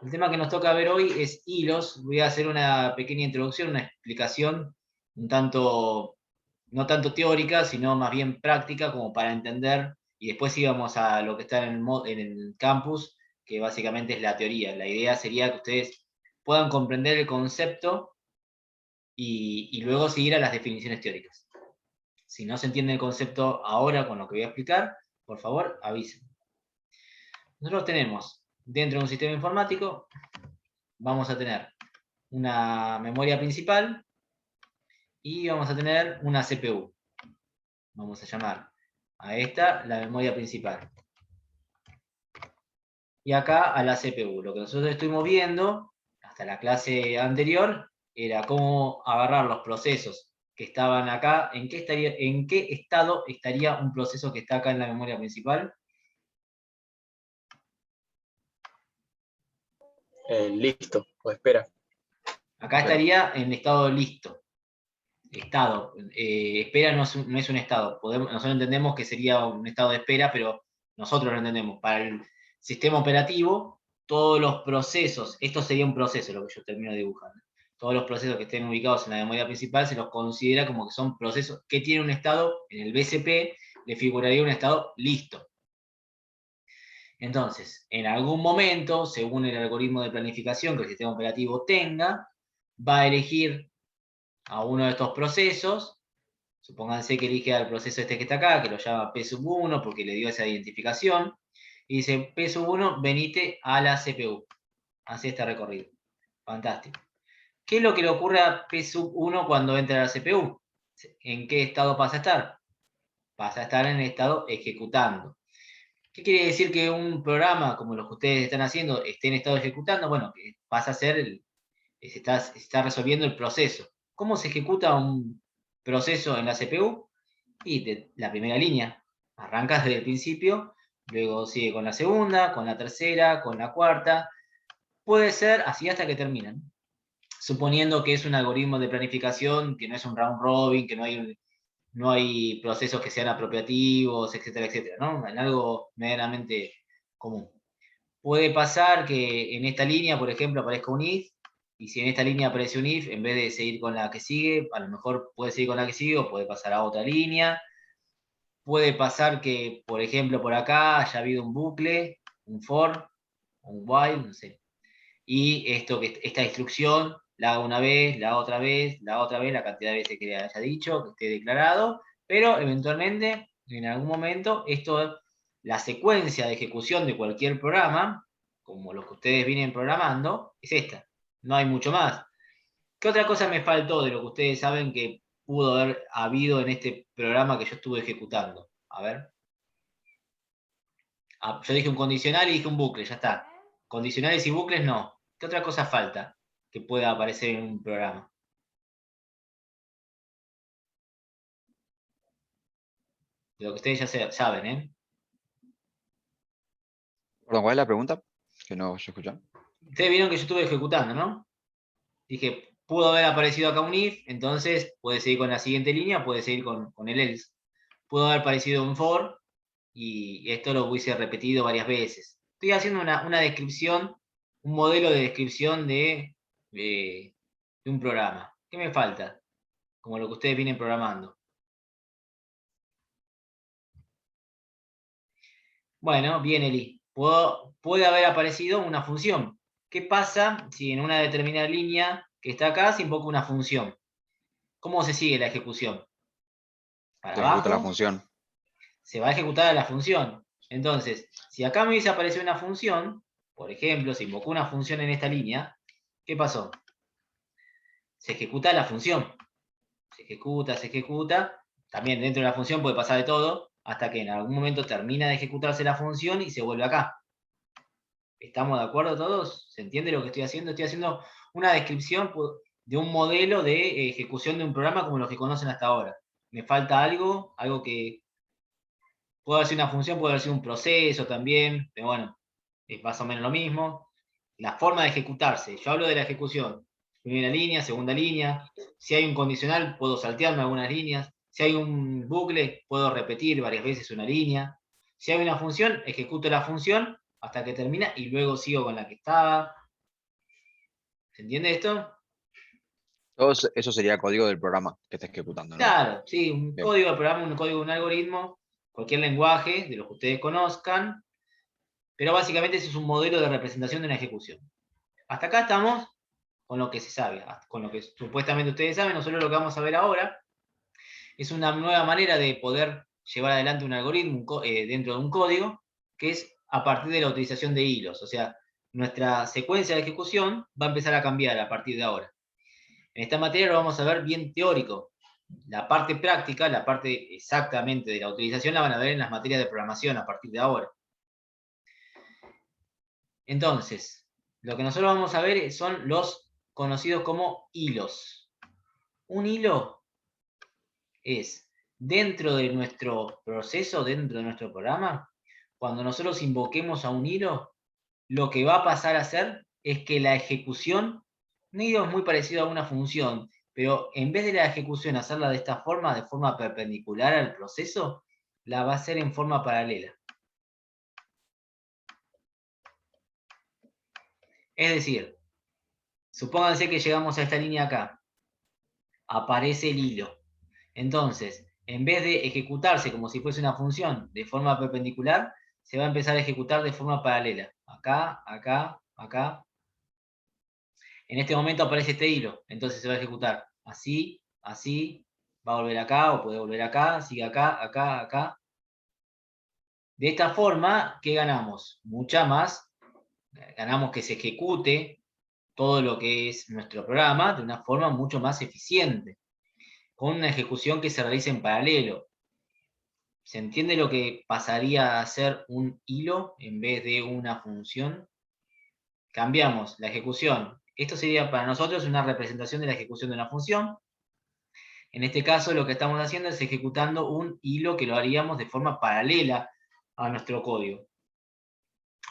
El tema que nos toca ver hoy es hilos. Voy a hacer una pequeña introducción, una explicación un tanto, no tanto teórica, sino más bien práctica, como para entender, y después íbamos a lo que está en el campus, que básicamente es la teoría. La idea sería que ustedes puedan comprender el concepto y luego seguir a las definiciones teóricas. Si no se entiende el concepto ahora con lo que voy a explicar, por favor, avisen. Nosotros tenemos, dentro de un sistema informático, vamos a tener una memoria principal y vamos a tener una CPU. Vamos a llamar a esta la memoria principal. Y acá a la CPU. Lo que nosotros estuvimos viendo hasta la clase anterior era cómo agarrar los procesos que estaban acá, en qué estado estaría un proceso que está acá en la memoria principal. Listo, o espera. Acá estaría en estado listo. Estado. Espera no es un estado. Nosotros entendemos que sería un estado de espera, pero nosotros lo entendemos. Para el sistema operativo, todos los procesos, esto sería un proceso lo que yo termino dibujando. Todos los procesos que estén ubicados en la memoria principal se los considera como que son procesos que tienen un estado, en el BCP le figuraría un estado listo. Entonces, en algún momento, según el algoritmo de planificación que el sistema operativo tenga, va a elegir a uno de estos procesos. Supónganse que elige al proceso este que está acá, que lo llama P1 porque le dio esa identificación, y dice, P1, venite a la CPU. Hace este recorrido. Fantástico. ¿Qué es lo que le ocurre a P1 cuando entra a la CPU? ¿En qué estado pasa a estar? Pasa a estar en el estado ejecutando. ¿Qué quiere decir que un programa como los que ustedes están haciendo esté en estado ejecutando? Bueno, que pasa a ser, se está resolviendo el proceso. ¿Cómo se ejecuta un proceso en la CPU? Y la primera línea, arrancas desde el principio, luego sigue con la segunda, con la tercera, con la cuarta, puede ser así hasta que terminan. Suponiendo que es un algoritmo de planificación, que no es un round robin, que no hay procesos que sean apropiativos, etcétera, etcétera, ¿no? En algo medianamente común. Puede pasar que en esta línea, por ejemplo, aparezca un if, y si en esta línea aparece un if, en vez de seguir con la que sigue, a lo mejor puede seguir con la que sigue o puede pasar a otra línea. Puede pasar que, por ejemplo, por acá haya habido un bucle, un for, un while, no sé. Y esta instrucción la haga una vez, la otra vez, la otra vez, la cantidad de veces que haya dicho, que esté declarado, pero eventualmente, en algún momento, la secuencia de ejecución de cualquier programa, como lo que ustedes vienen programando, es esta. No hay mucho más. ¿Qué otra cosa me faltó de lo que ustedes saben que pudo haber habido en este programa que yo estuve ejecutando? A ver. Yo dije un condicional y dije un bucle, ya está. Condicionales y bucles no. ¿Qué otra cosa falta que pueda aparecer en un programa? De lo que ustedes ya saben, ¿eh? Perdón, ¿cuál es la pregunta? Que no se escuchó. Ustedes vieron que yo estuve ejecutando, ¿no? Dije, pudo haber aparecido acá un if, entonces puede seguir con la siguiente línea, puede seguir con el else. Pudo haber aparecido un for, y esto lo hubiese repetido varias veces. Estoy haciendo una descripción, un modelo de descripción de un programa. ¿Qué me falta? Como lo que ustedes vienen programando. Bueno, bien, Eli. Puede haber aparecido una función. ¿Qué pasa si en una determinada línea que está acá se invoca una función? ¿Cómo se sigue la ejecución? Para Se ejecuta la abajo función. se va a ejecutar la función. Entonces, si acá me hubiese aparecido una función, por ejemplo, se invocó una función en esta línea, ¿qué pasó? Se ejecuta la función. Se ejecuta. También dentro de la función puede pasar de todo, hasta que en algún momento termina de ejecutarse la función y se vuelve acá. ¿Estamos de acuerdo todos? ¿Se entiende lo que estoy haciendo? Estoy haciendo una descripción de un modelo de ejecución de un programa como los que conocen hasta ahora. Me falta algo que puede haber sido una función, puede haber sido un proceso también, pero bueno, es más o menos lo mismo. La forma de ejecutarse, yo hablo de la ejecución. Primera línea, segunda línea. Si hay un condicional, puedo saltearme algunas líneas. Si hay un bucle, puedo repetir varias veces una línea. Si hay una función, ejecuto la función hasta que termina y luego sigo con la que estaba. ¿Se entiende esto? Eso sería código del programa que está ejecutando, ¿no? Claro, sí, un Bien. código de programa, un código de un algoritmo, cualquier lenguaje de los que ustedes conozcan, pero básicamente eso es un modelo de representación de una ejecución. Hasta acá estamos con lo que se sabe, con lo que supuestamente ustedes saben. Nosotros lo que vamos a ver ahora es una nueva manera de poder llevar adelante un algoritmo dentro de un código, que es a partir de la utilización de hilos. O sea, nuestra secuencia de ejecución va a empezar a cambiar a partir de ahora. En esta materia lo vamos a ver bien teórico. La parte práctica, la parte exactamente de la utilización, la van a ver en las materias de programación a partir de ahora. Entonces, lo que nosotros vamos a ver son los conocidos como hilos. Un hilo es dentro de nuestro proceso, dentro de nuestro programa, cuando nosotros invoquemos a un hilo, lo que va a pasar a ser es que la ejecución, un hilo es muy parecido a una función, pero en vez de la ejecución hacerla de esta forma, de forma perpendicular al proceso, la va a hacer en forma paralela. Es decir, supónganse que llegamos a esta línea acá, aparece el hilo. Entonces, en vez de ejecutarse como si fuese una función de forma perpendicular, se va a empezar a ejecutar de forma paralela. Acá, acá, acá. En este momento aparece este hilo, entonces se va a ejecutar así, así, va a volver acá, o puede volver acá, sigue acá, acá, acá. De esta forma, ¿qué ganamos? Mucha más. Ganamos que se ejecute todo lo que es nuestro programa de una forma mucho más eficiente, con una ejecución que se realice en paralelo. ¿Se entiende lo que pasaría a ser un hilo en vez de una función? Cambiamos la ejecución. Esto sería para nosotros una representación de la ejecución de una función. En este caso lo que estamos haciendo es ejecutando un hilo que lo haríamos de forma paralela a nuestro código.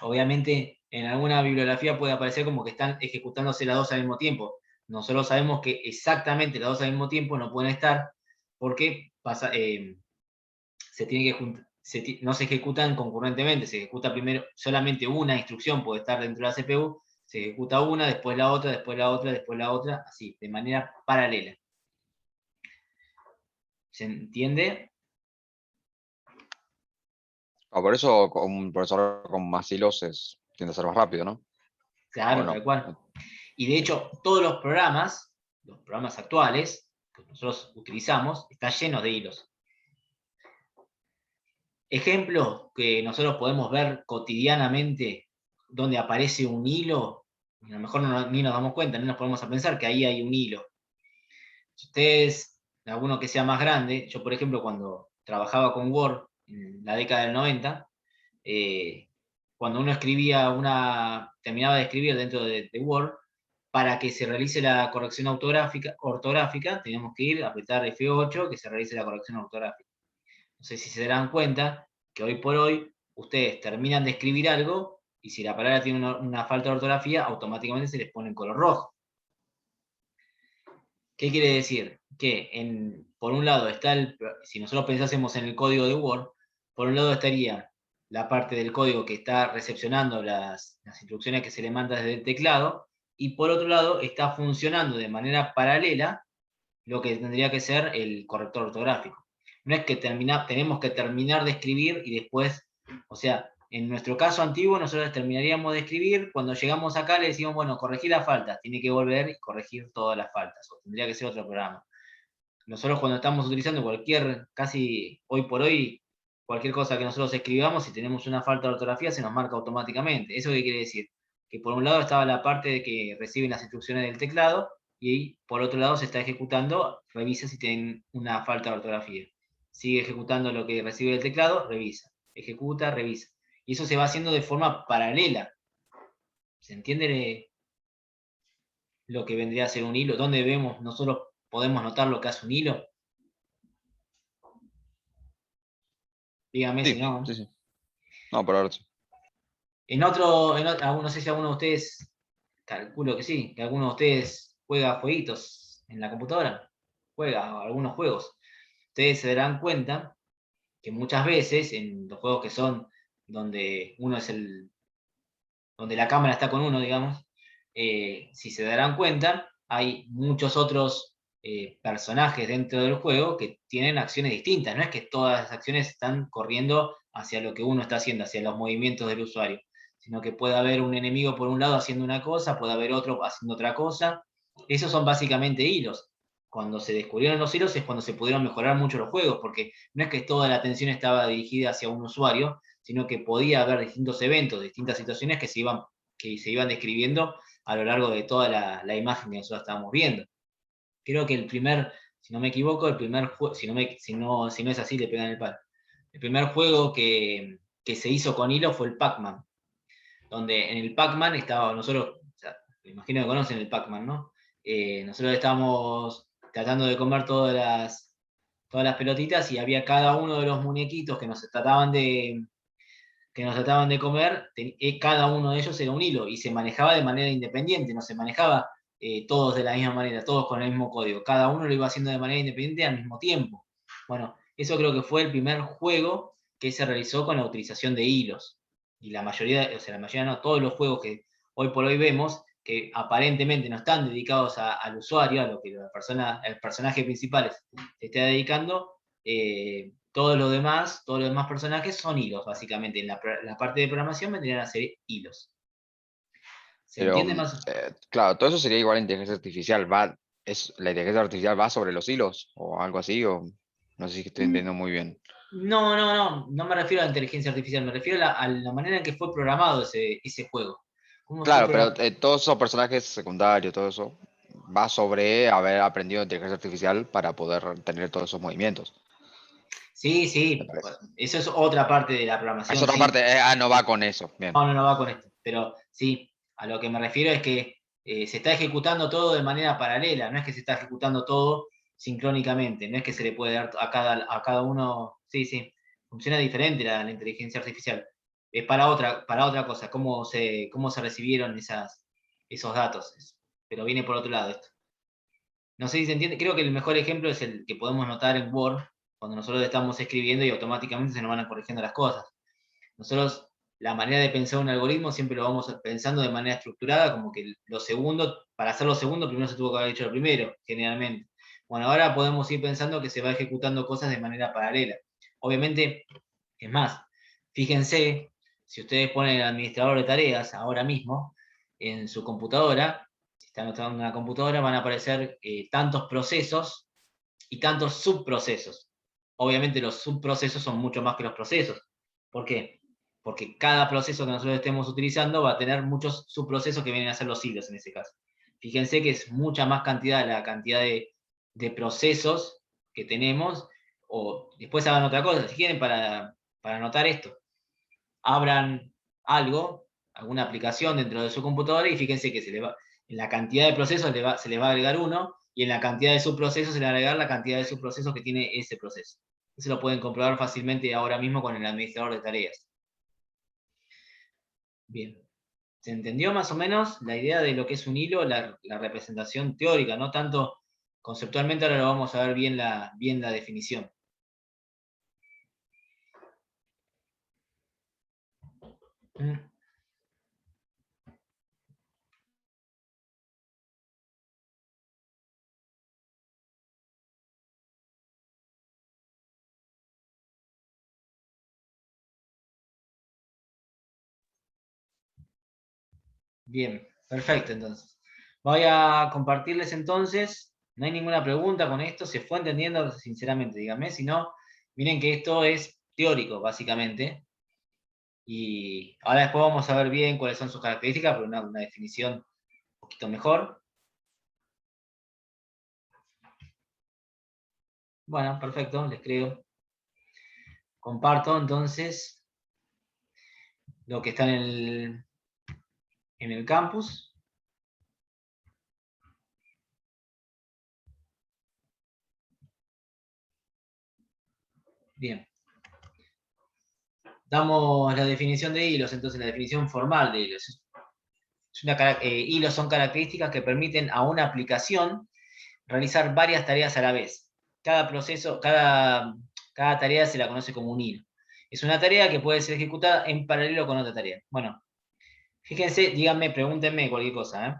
Obviamente en alguna bibliografía puede aparecer como que están ejecutándose las dos al mismo tiempo. Nosotros sabemos que exactamente las dos al mismo tiempo no pueden estar porque se tiene que juntar, no se ejecutan concurrentemente, se ejecuta primero solamente una instrucción, puede estar dentro de la CPU, se ejecuta una, después la otra, después la otra, después la otra, así, de manera paralela. ¿Se entiende? Por eso un profesor con más hilos tiende a ser más rápido, ¿no? ¿O Claro, tal no? cual. Y de hecho, todos los programas actuales que nosotros utilizamos, están llenos de hilos. Ejemplos que nosotros podemos ver cotidianamente donde aparece un hilo, a lo mejor ni nos damos cuenta, no nos ponemos a pensar que ahí hay un hilo. Si ustedes, alguno que sea más grande, yo por ejemplo cuando trabajaba con Word en la década del 90, cuando uno terminaba de escribir dentro de Word, para que se realice la corrección ortográfica, teníamos que ir a apretar F8, que se realice la corrección ortográfica. No sé si se darán cuenta que hoy por hoy ustedes terminan de escribir algo y si la palabra tiene una falta de ortografía, automáticamente se les pone en color rojo. ¿Qué quiere decir? Que por un lado está si nosotros pensásemos en el código de Word, por un lado estaría la parte del código que está recepcionando las instrucciones que se le manda desde el teclado, y por otro lado está funcionando de manera paralela lo que tendría que ser el corrector ortográfico. No es que tenemos que terminar de escribir y después, o sea, en nuestro caso antiguo nosotros terminaríamos de escribir, cuando llegamos acá le decimos, bueno, corregir las faltas, tiene que volver y corregir todas las faltas, o tendría que ser otro programa. Nosotros cuando estamos utilizando casi hoy por hoy, cualquier cosa que nosotros escribamos, si tenemos una falta de ortografía, se nos marca automáticamente. ¿Eso qué quiere decir? Que por un lado estaba la parte de que reciben las instrucciones del teclado, y por otro lado se está ejecutando, revisa si tienen una falta de ortografía. Sigue ejecutando lo que recibe el teclado, revisa. Ejecuta, revisa. Y eso se va haciendo de forma paralela. ¿Se entiende lo que vendría a ser un hilo? ¿Dónde nosotros podemos notar lo que hace un hilo? Dígame si Sí, no. sí, sí. No, por ahora sí. No sé si alguno de ustedes, calculo que sí, que alguno de ustedes juega jueguitos en la computadora, juega algunos juegos. Ustedes se darán cuenta que muchas veces en los juegos que son donde donde la cámara está con uno, digamos, si se darán cuenta, hay muchos otros personajes dentro del juego que tienen acciones distintas. No es que todas las acciones están corriendo hacia lo que uno está haciendo, hacia los movimientos del usuario, sino que puede haber un enemigo por un lado haciendo una cosa, puede haber otro haciendo otra cosa. Esos son básicamente hilos. Cuando se descubrieron los hilos es cuando se pudieron mejorar mucho los juegos, porque no es que toda la atención estaba dirigida hacia un usuario, sino que podía haber distintos eventos, distintas situaciones que se iban describiendo a lo largo de toda la imagen que nosotros estábamos viendo. Creo que el primer, si no me equivoco, el primer juego, si no es así, le pegan el palo. El primer juego que se hizo con hilo fue el Pac-Man, donde en el Pac-Man estaba, nosotros, o sea, me imagino que conocen el Pac-Man, ¿no? Nosotros estábamos tratando de comer todas las pelotitas y había cada uno de los muñequitos que nos trataban de comer, cada uno de ellos era un hilo y se manejaba de manera independiente, no se manejaba todos de la misma manera, todos con el mismo código, cada uno lo iba haciendo de manera independiente al mismo tiempo. Bueno, eso creo que fue el primer juego que se realizó con la utilización de hilos. Y la mayoría, o sea, la mayoría no, todos los juegos que hoy por hoy vemos, que aparentemente no están dedicados al usuario, a lo que el personaje principal se está dedicando, todos los demás personajes son hilos, básicamente. En la parte de programación vendrían a ser hilos. ¿Se Pero, entiende más? claro, todo eso sería igual a inteligencia artificial. ¿La inteligencia artificial va sobre los hilos o algo así? O no sé si estoy entendiendo muy bien. No me refiero a la inteligencia artificial, me refiero a la manera en que fue programado ese juego. ¿Cómo fue Claro, pero programado? todos esos personajes secundarios, todo eso, va sobre haber aprendido inteligencia artificial para poder tener todos esos movimientos, Sí, me sí, parece. eso es otra parte de la Es programación, otra sí. parte, no va con eso. Bien. No va con esto, pero sí, a lo que me refiero es que se está ejecutando todo de manera paralela, no es que se está ejecutando todo sincrónicamente, no es que se le puede dar a cada uno, sí, sí, funciona diferente la inteligencia artificial. Es para otra cosa, cómo se recibieron esos datos, pero viene por otro lado esto. No sé si se entiende, creo que el mejor ejemplo es el que podemos notar en Word, cuando nosotros estamos escribiendo y automáticamente se nos van corrigiendo las cosas. Nosotros, la manera de pensar un algoritmo siempre lo vamos pensando de manera estructurada, como que lo segundo, para hacer lo segundo, primero se tuvo que haber hecho lo primero, generalmente. Bueno, ahora podemos ir pensando que se va ejecutando cosas de manera paralela. Obviamente, es más, fíjense, si ustedes ponen el administrador de tareas ahora mismo en su computadora, si están usando una computadora, van a aparecer tantos procesos y tantos subprocesos. Obviamente los subprocesos son mucho más que los procesos. ¿Por qué? Porque cada proceso que nosotros estemos utilizando va a tener muchos subprocesos que vienen a ser los hilos en ese caso. Fíjense que es mucha más cantidad la cantidad de procesos que tenemos, o después hagan otra cosa, si quieren, para anotar esto. Abran algo, alguna aplicación dentro de su computadora y fíjense que en la cantidad de procesos se le va a agregar uno y en la cantidad de subprocesos se le va a agregar la cantidad de subprocesos que tiene ese proceso. Eso lo pueden comprobar fácilmente ahora mismo con el administrador de tareas. Bien. ¿Se entendió más o menos la idea de lo que es un hilo, la representación teórica, no tanto conceptualmente? Ahora lo vamos a ver bien la definición. Bien, perfecto entonces. Voy a compartirles entonces, no hay ninguna pregunta con esto, se fue entendiendo sinceramente, díganme, si no, miren que esto es teórico básicamente, y ahora después vamos a ver bien cuáles son sus características, pero una definición un poquito mejor. Bueno, perfecto, les creo. Comparto entonces lo que está en el campus. Bien. Damos la definición de hilos, entonces la definición formal de hilos. Hilos son características que permiten a una aplicación realizar varias tareas a la vez. Cada tarea se la conoce como un hilo. Es una tarea que puede ser ejecutada en paralelo con otra tarea. Bueno, Fíjense, díganme, pregúntenme cualquier cosa, ¿eh?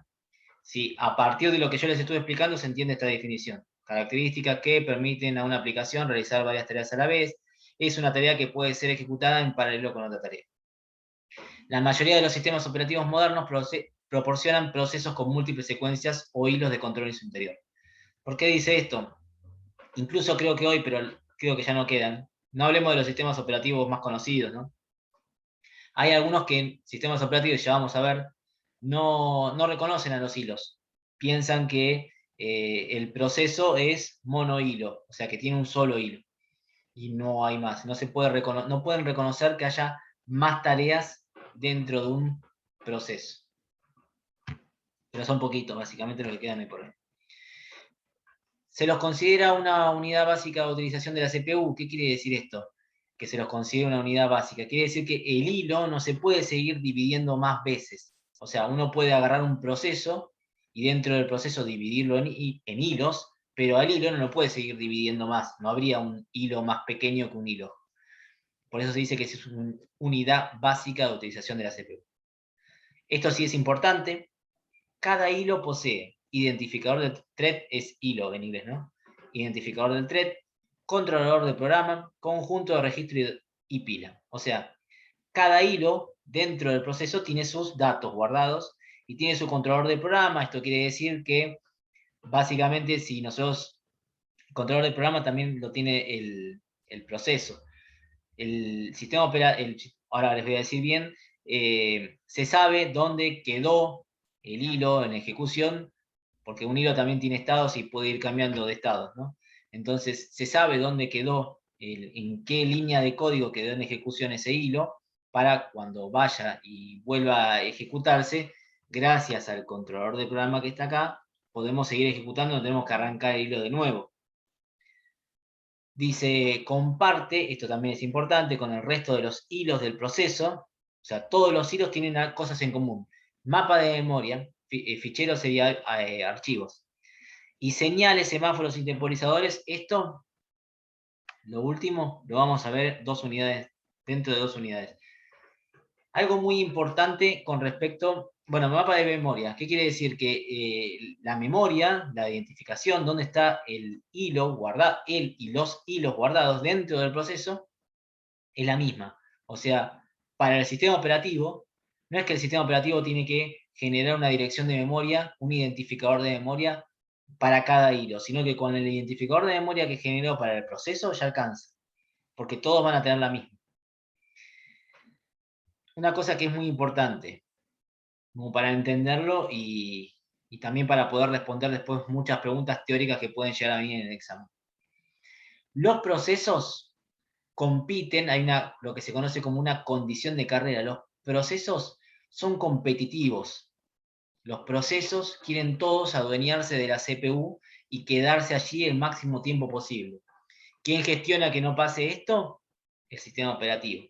Si a partir de lo que yo les estuve explicando se entiende esta definición. Características que permiten a una aplicación realizar varias tareas a la vez. Es una tarea que puede ser ejecutada en paralelo con otra tarea. La mayoría de los sistemas operativos modernos proporcionan procesos con múltiples secuencias o hilos de control en su interior. ¿Por qué dice esto? Incluso creo que hoy, pero creo que ya no quedan. No hablemos de los sistemas operativos más conocidos, ¿no? Hay algunos que en sistemas operativos, ya vamos a ver, no reconocen a los hilos. Piensan que el proceso es monohilo, o sea, que tiene un solo hilo. Y no hay más. No pueden reconocer que haya más tareas dentro de un proceso. Pero son poquitos, básicamente, lo que quedan ahí por ahí. Se los considera una unidad básica de utilización de la CPU. ¿Qué quiere decir esto? Que se los considera una unidad básica. Quiere decir que el hilo no se puede seguir dividiendo más veces. O sea, uno puede agarrar un proceso y dentro del proceso dividirlo en hilos, pero al hilo no lo puede seguir dividiendo más. No habría un hilo más pequeño que un hilo. Por eso se dice que es una unidad básica de utilización de la CPU. Esto sí es importante. Cada hilo posee identificador de thread, es hilo en inglés, ¿no? Identificador del thread, controlador de programa, conjunto de registro y pila. O sea, cada hilo dentro del proceso tiene sus datos guardados y tiene su controlador de programa. Esto quiere decir que básicamente si nosotros, el controlador de programa también lo tiene el proceso. El sistema ahora les voy a decir bien, se sabe dónde quedó el hilo en ejecución, porque un hilo también tiene estados y puede ir cambiando de estados, ¿no? Entonces, se sabe dónde quedó, en qué línea de código quedó en ejecución ese hilo, para cuando vaya y vuelva a ejecutarse, gracias al controlador de programa que está acá, podemos seguir ejecutando, no tenemos que arrancar el hilo de nuevo. Dice, comparte, esto también es importante, con el resto de los hilos del proceso. O sea, todos los hilos tienen cosas en común. Mapa de memoria, ficheros sería archivos. Y señales, semáforos y temporizadores, esto, lo último, lo vamos a ver dentro de 2 unidades. Algo muy importante con respecto, bueno, mapa de memoria. ¿Qué quiere decir? Que la memoria, la identificación, dónde está el hilo guardado, él y los hilos guardados dentro del proceso, es la misma. O sea, para el sistema operativo, no es que el sistema operativo tiene que generar una dirección de memoria, un identificador de memoria para cada hilo, sino que con el identificador de memoria que generó para el proceso ya alcanza, porque todos van a tener la misma. Una cosa que es muy importante, como para entenderlo y también para poder responder después muchas preguntas teóricas que pueden llegar a venir en el examen. Los procesos compiten, hay lo que se conoce como una condición de carrera. Los procesos son competitivos. Los procesos quieren todos adueñarse de la CPU y quedarse allí el máximo tiempo posible. ¿Quién gestiona que no pase esto? El sistema operativo.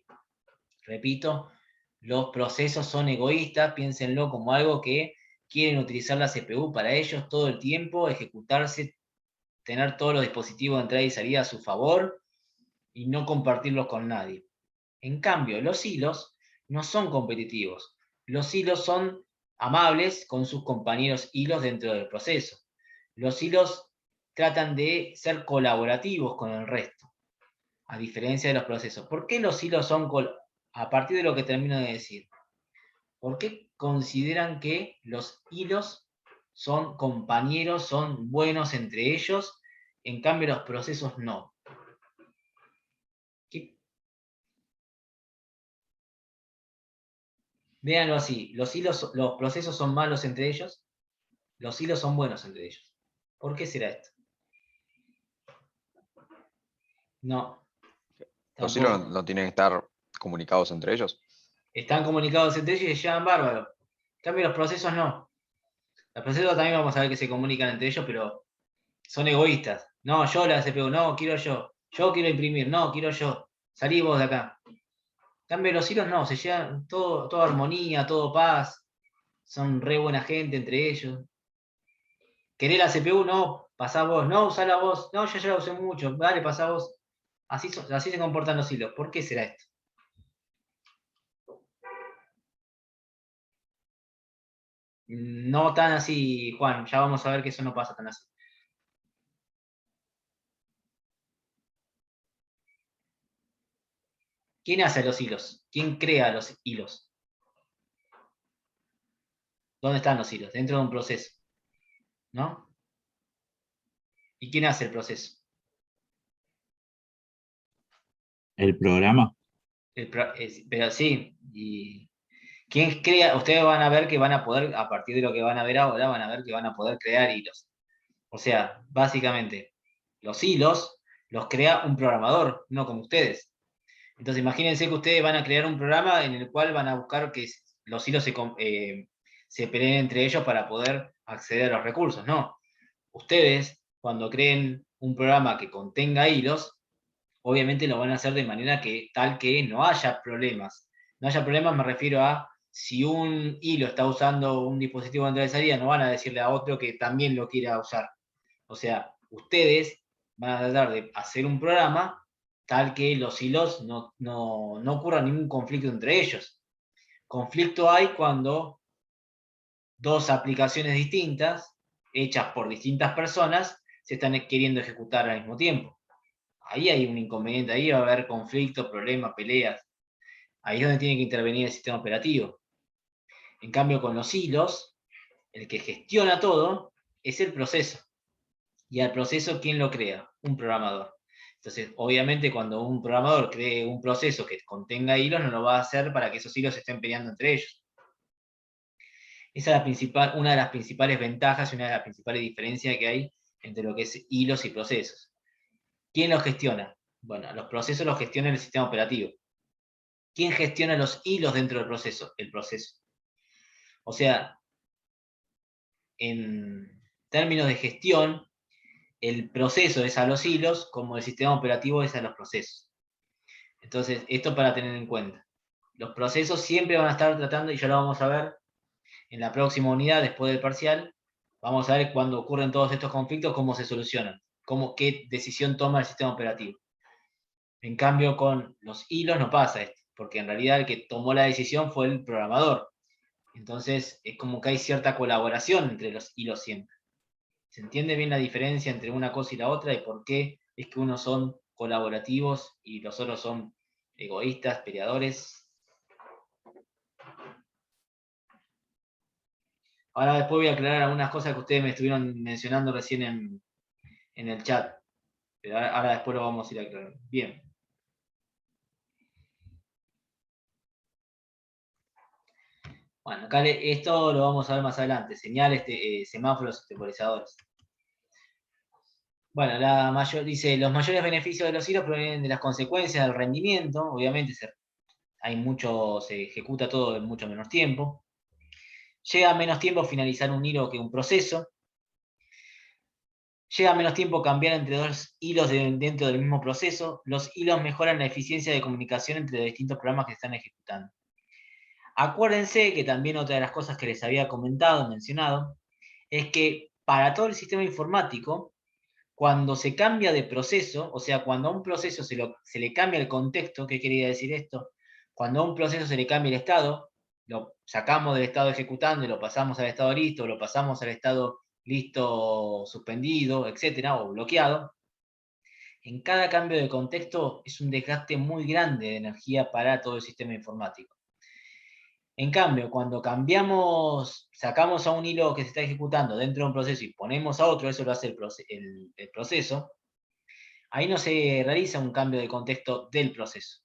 Repito, los procesos son egoístas, piénsenlo como algo que quieren utilizar la CPU para ellos todo el tiempo, ejecutarse, tener todos los dispositivos de entrada y salida a su favor y no compartirlos con nadie. En cambio, los hilos no son competitivos. Los hilos son amables con sus compañeros hilos dentro del proceso. Los hilos tratan de ser colaborativos con el resto, a diferencia de los procesos. ¿Por qué los hilos son a partir de lo que termino de decir? ¿Por qué consideran que los hilos son compañeros, son buenos entre ellos, en cambio los procesos no? Véanlo así, los procesos son malos entre ellos, los hilos son buenos entre ellos. ¿Por qué será esto? No, Los hilos tampoco. no tienen que estar comunicados entre ellos. Están comunicados entre ellos y se llevan bárbaro. En cambio los procesos no. Los procesos también vamos a ver que se comunican entre ellos, pero son egoístas. No, yo la CPU, no, quiero yo. Yo quiero imprimir, no, quiero yo. Salí vos de acá. En cambio los hilos no, se llevan toda armonía, todo paz. Son re buena gente entre ellos. ¿Querés la CPU? No, pasá vos. No, usala vos. No, yo ya la usé mucho. Dale, pasá vos. Así se comportan los hilos. ¿Por qué será esto? No tan así, Juan, ya vamos a ver que eso no pasa tan así. ¿Quién hace los hilos? ¿Quién crea los hilos? ¿Dónde están los hilos? Dentro de un proceso, ¿no? ¿Y quién hace el proceso? El programa. Pero sí, y ¿quién crea? Ustedes van a ver que van a poder, a partir de lo que van a ver ahora, van a ver que van a poder crear hilos. O sea, básicamente, los hilos los crea un programador, no como ustedes. Entonces, imagínense que ustedes van a crear un programa en el cual van a buscar que los hilos se peleen entre ellos para poder acceder a los recursos. No. Ustedes, cuando creen un programa que contenga hilos, obviamente lo van a hacer de manera que tal que no haya problemas. No haya problemas me refiero a si un hilo está usando un dispositivo de entrada y salida, no van a decirle a otro que también lo quiera usar. O sea, ustedes van a tratar de hacer un programa tal que los hilos no ocurra ningún conflicto entre ellos. Conflicto hay cuando dos aplicaciones distintas, hechas por distintas personas, se están queriendo ejecutar al mismo tiempo. Ahí hay un inconveniente, ahí va a haber conflictos, problemas, peleas. Ahí es donde tiene que intervenir el sistema operativo. En cambio, con los hilos, el que gestiona todo es el proceso. Y al proceso, ¿quién lo crea? Un programador. Entonces, obviamente, cuando un programador cree un proceso que contenga hilos, no lo va a hacer para que esos hilos se estén peleando entre ellos. Esa es una de las principales ventajas y una de las principales diferencias que hay entre lo que es hilos y procesos. ¿Quién los gestiona? Bueno, los procesos los gestiona el sistema operativo. ¿Quién gestiona los hilos dentro del proceso? El proceso. O sea, en términos de gestión, el proceso es a los hilos como el sistema operativo es a los procesos. Entonces, esto para tener en cuenta. Los procesos siempre van a estar tratando, y ya lo vamos a ver en la próxima unidad, después del parcial, vamos a ver cuando ocurren todos estos conflictos, cómo se solucionan, qué decisión toma el sistema operativo. En cambio, con los hilos no pasa esto, porque en realidad el que tomó la decisión fue el programador. Entonces, es como que hay cierta colaboración entre los hilos siempre. ¿Se entiende bien la diferencia entre una cosa y la otra y por qué es que unos son colaborativos y los otros son egoístas, peleadores? Ahora después voy a aclarar algunas cosas que ustedes me estuvieron mencionando recién en el chat. Pero ahora después lo vamos a ir aclarando. Bien. Bueno, acá esto lo vamos a ver más adelante. Señales, semáforos temporizadores. Bueno, dice, los mayores beneficios de los hilos provienen de las consecuencias del rendimiento. Obviamente se ejecuta todo en mucho menos tiempo. Llega menos tiempo finalizar un hilo que un proceso. Llega menos tiempo cambiar entre dos hilos dentro del mismo proceso. Los hilos mejoran la eficiencia de comunicación entre los distintos programas que están ejecutando. Acuérdense que también otra de las cosas que les había comentado, mencionado, es que para todo el sistema informático, cuando se cambia de proceso, o sea, cuando a un proceso se le cambia el contexto, ¿qué quería decir esto? Cuando a un proceso se le cambia el estado, lo sacamos del estado ejecutando y lo pasamos al estado listo, lo pasamos al estado listo suspendido, etcétera, o bloqueado, en cada cambio de contexto es un desgaste muy grande de energía para todo el sistema informático. En cambio, cuando sacamos a un hilo que se está ejecutando dentro de un proceso y ponemos a otro, eso lo hace el proceso, ahí no se realiza un cambio de contexto del proceso.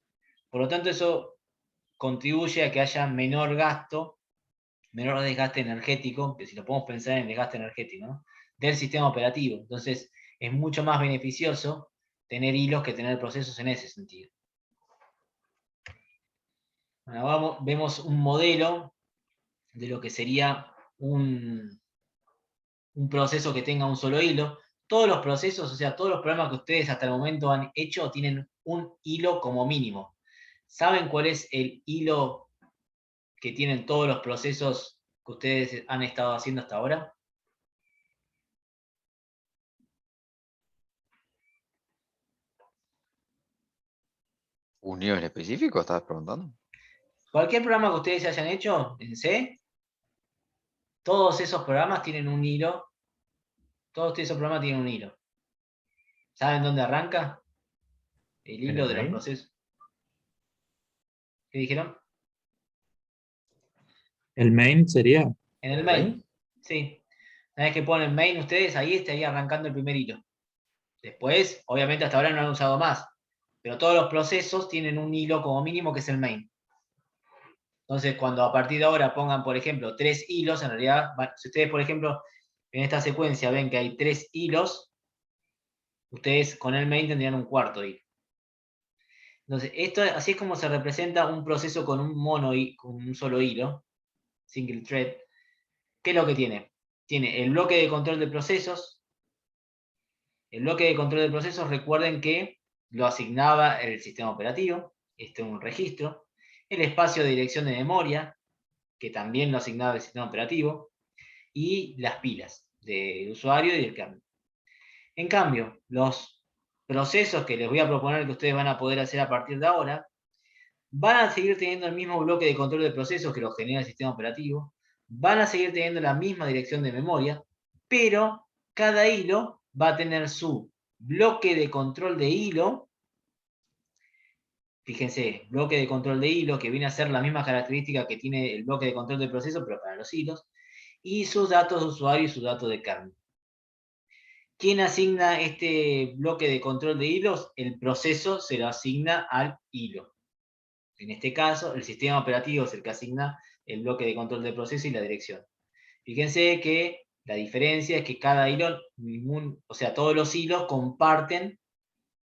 Por lo tanto, eso contribuye a que haya menor gasto, menor desgaste energético, que si lo podemos pensar en desgaste energético, ¿no? Del sistema operativo. Entonces, es mucho más beneficioso tener hilos que tener procesos en ese sentido. Bueno, vemos un modelo de lo que sería un proceso que tenga un solo hilo. Todos los procesos, o sea, todos los programas que ustedes hasta el momento han hecho tienen un hilo como mínimo. ¿Saben cuál es el hilo que tienen todos los procesos que ustedes han estado haciendo hasta ahora? ¿Un nivel específico? ¿Estabas preguntando? Cualquier programa que ustedes hayan hecho en C, Todos esos programas tienen un hilo. Todos esos programas tienen un hilo. ¿Saben dónde arranca? El ¿En hilo el de los main? procesos. ¿Qué dijeron? ¿El main sería? En el ¿El main. main? Sí. Una vez que ponen main ustedes, ahí estaría arrancando el primer hilo. Después, obviamente hasta ahora no han usado más. Pero todos los procesos tienen un hilo como mínimo que es el main. Entonces, cuando a partir de ahora pongan, por ejemplo, 3 hilos, en realidad, si ustedes, por ejemplo, en esta secuencia ven que hay 3 hilos, ustedes con el main tendrían un cuarto hilo. Entonces, así es como se representa un proceso con con un solo hilo, single thread. ¿Qué es lo que tiene? Tiene el bloque de control de procesos. El bloque de control de procesos, recuerden que lo asignaba el sistema operativo, este es un registro. El espacio de dirección de memoria, que también lo asignaba el sistema operativo. Y las pilas del usuario y del kernel. En cambio, los procesos que les voy a proponer que ustedes van a poder hacer a partir de ahora, van a seguir teniendo el mismo bloque de control de procesos que lo genera el sistema operativo, van a seguir teniendo la misma dirección de memoria, pero cada hilo va a tener su bloque de control de hilo. Fíjense, bloque de control de hilo, que viene a ser la misma característica que tiene el bloque de control de proceso, pero para los hilos, y sus datos de usuario y sus datos de kernel. ¿Quién asigna este bloque de control de hilos? El proceso se lo asigna al hilo. En este caso, el sistema operativo es el que asigna el bloque de control de proceso y la dirección. Fíjense que la diferencia es que cada hilo, o sea, todos los hilos comparten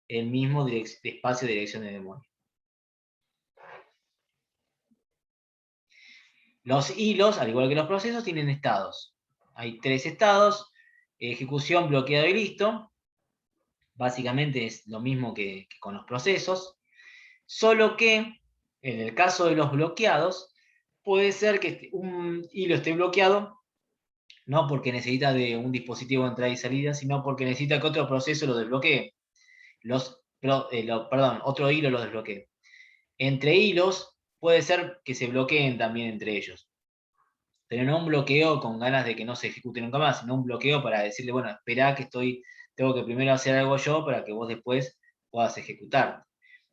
el mismo espacio de dirección de memoria. Los hilos, al igual que los procesos, tienen estados. Hay 3 estados: ejecución, bloqueado y listo. Básicamente es lo mismo que con los procesos, solo que en el caso de los bloqueados, puede ser que un hilo esté bloqueado, no porque necesita de un dispositivo de entrada y salida, sino porque necesita que otro proceso lo desbloquee. Otro hilo lo desbloquee. Entre hilos, puede ser que se bloqueen también entre ellos. Pero no un bloqueo con ganas de que no se ejecute nunca más, sino un bloqueo para decirle, bueno, espera que tengo que primero hacer algo yo para que vos después puedas ejecutar.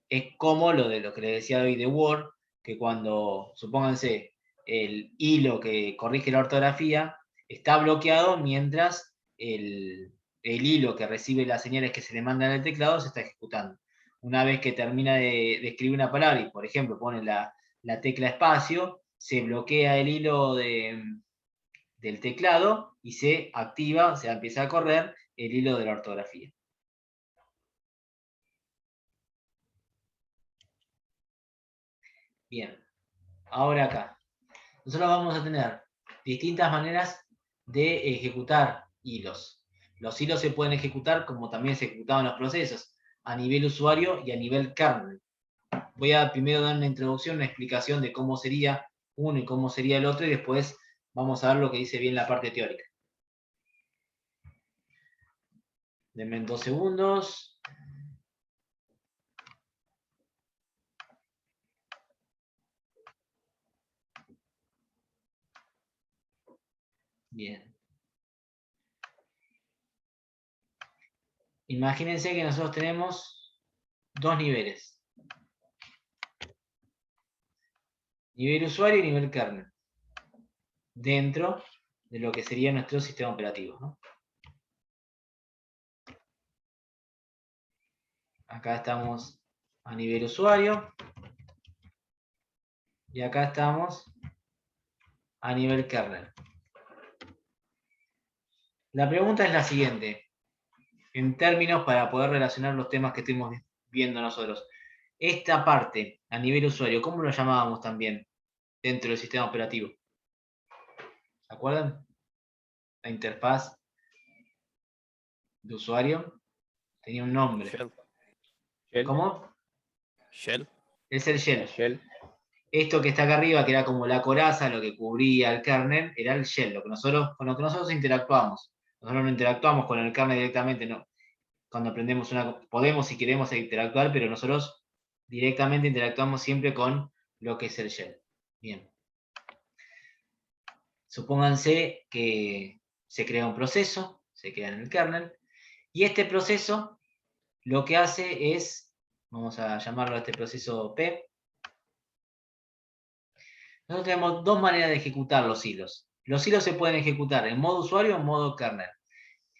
Es como lo que les decía hoy de Word, que cuando, supónganse, el hilo que corrige la ortografía está bloqueado mientras el hilo que recibe las señales que se le mandan al teclado se está ejecutando. Una vez que termina de escribir una palabra y, por ejemplo, pone la tecla espacio, se bloquea el hilo del teclado y se activa, o sea, empieza a correr el hilo de la ortografía. Bien, ahora acá. Nosotros vamos a tener distintas maneras de ejecutar hilos. Los hilos se pueden ejecutar como también se ejecutaban los procesos, a nivel usuario y a nivel kernel. Voy a primero dar una introducción, una explicación de cómo sería uno y cómo sería el otro, y después vamos a ver lo que dice bien la parte teórica. Denme 2 segundos. Bien. Imagínense que nosotros tenemos 2 niveles. Nivel usuario y nivel kernel. Dentro de lo que sería nuestro sistema operativo, ¿no? Acá estamos a nivel usuario. Y acá estamos a nivel kernel. La pregunta es la siguiente, en términos para poder relacionar los temas que estemos viendo nosotros. Esta parte, a nivel usuario, ¿cómo lo llamábamos también dentro del sistema operativo? ¿Se acuerdan? La interfaz de usuario tenía un nombre. Shell. ¿Cómo? Shell. Es el shell. Shell. Esto que está acá arriba, que era como la coraza, lo que cubría el kernel, era el shell, con lo que nosotros interactuamos. Nosotros no interactuamos con el kernel directamente, no. Cuando aprendemos podemos si queremos interactuar, pero nosotros directamente interactuamos siempre con lo que es el shell. Bien. Supónganse que se crea un proceso, se crea en el kernel, y este proceso lo que hace es, vamos a llamarlo a este proceso P. Nosotros tenemos dos maneras de ejecutar los hilos. Los hilos se pueden ejecutar en modo usuario o en modo kernel.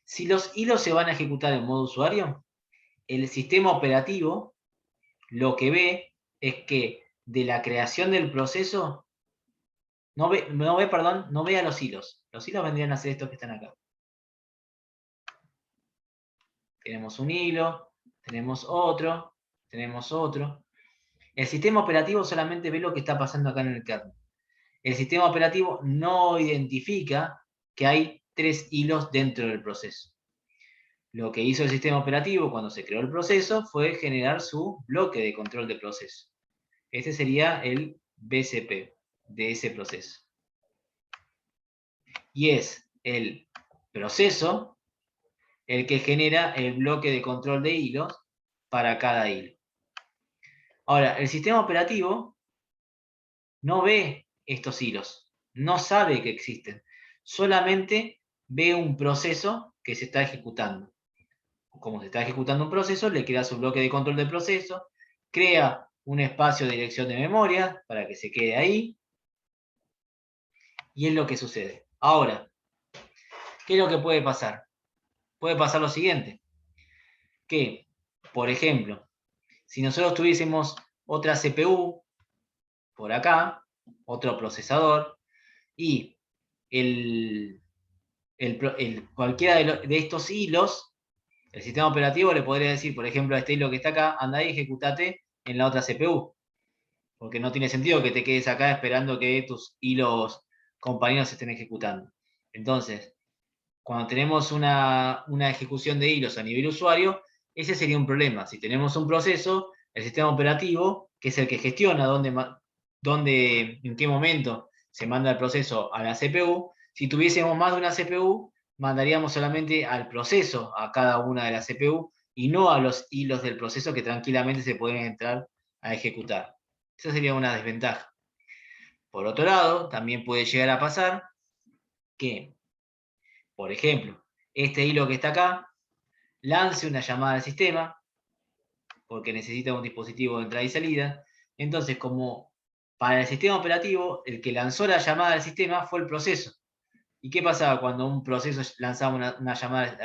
Si los hilos se van a ejecutar en modo usuario, el sistema operativo lo que ve es que de la creación del proceso no ve a los hilos. Los hilos vendrían a ser estos que están acá. Tenemos un hilo, tenemos otro, tenemos otro. El sistema operativo solamente ve lo que está pasando acá en el kernel. El sistema operativo no identifica que hay 3 hilos dentro del proceso. Lo que hizo el sistema operativo cuando se creó el proceso fue generar su bloque de control de proceso. Este sería el BCP de ese proceso. Y es el proceso el que genera el bloque de control de hilos para cada hilo. Ahora, el sistema operativo no ve estos hilos, no sabe que existen, solamente ve un proceso que se está ejecutando. Como se está ejecutando un proceso, le crea su bloque de control del proceso, crea un espacio de dirección de memoria para que se quede ahí, y es lo que sucede. Ahora, ¿qué es lo que puede pasar? Puede pasar lo siguiente, que, por ejemplo, si nosotros tuviésemos otra CPU por acá, otro procesador, y cualquiera de estos hilos, el sistema operativo le podría decir, por ejemplo, a este hilo que está acá, anda ahí, ejecutate en la otra CPU. Porque no tiene sentido que te quedes acá esperando que tus hilos compañeros se estén ejecutando. Entonces, cuando tenemos una ejecución de hilos a nivel usuario, ese sería un problema. Si tenemos un proceso, el sistema operativo, que es el que gestiona en qué momento se manda el proceso a la CPU, si tuviésemos más de una CPU, mandaríamos solamente al proceso a cada una de las CPU y no a los hilos del proceso que tranquilamente se pueden entrar a ejecutar. Esa sería una desventaja. Por otro lado, también puede llegar a pasar que, por ejemplo, este hilo que está acá lance una llamada al sistema porque necesita un dispositivo de entrada y salida. Entonces, como para el sistema operativo, el que lanzó la llamada al sistema fue el proceso. ¿Y qué pasaba cuando un proceso lanzaba una llamada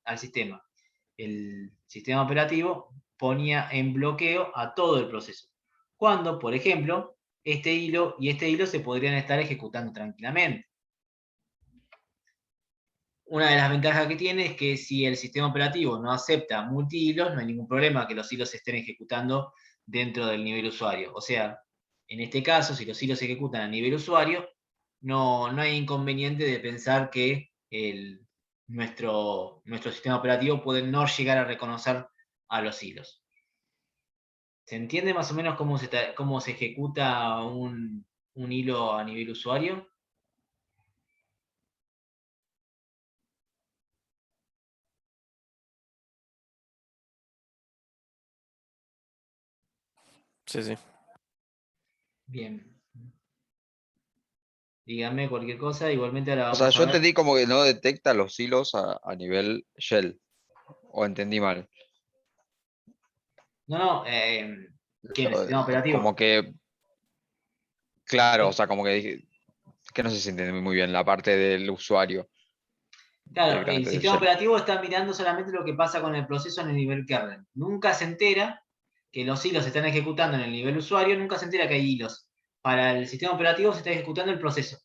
al sistema? El sistema operativo ponía en bloqueo a todo el proceso. Cuando, por ejemplo, este hilo y este hilo se podrían estar ejecutando tranquilamente. Una de las ventajas que tiene es que si el sistema operativo no acepta multi-hilos, no hay ningún problema que los hilos se estén ejecutando dentro del nivel usuario. O sea, en este caso, si los hilos se ejecutan a nivel usuario, no hay inconveniente de pensar que nuestro sistema operativo puede no llegar a reconocer a los hilos. ¿Se entiende más o menos cómo se ejecuta un hilo a nivel usuario? Sí, sí. Bien. Díganme cualquier cosa, igualmente ahora O sea, vamos a yo ver. entendí como que no detecta los hilos a nivel shell. O entendí mal. No, ¿quién? El sistema operativo. Como que, claro, o sea, como que dije, que no sé si entendí muy bien la parte del usuario Claro, el directamente del sistema shell. operativo está mirando solamente lo que pasa con el proceso en el nivel kernel. Nunca se entera que los hilos se están ejecutando en el nivel usuario, nunca se entera que hay hilos. Para el sistema operativo se está ejecutando el proceso.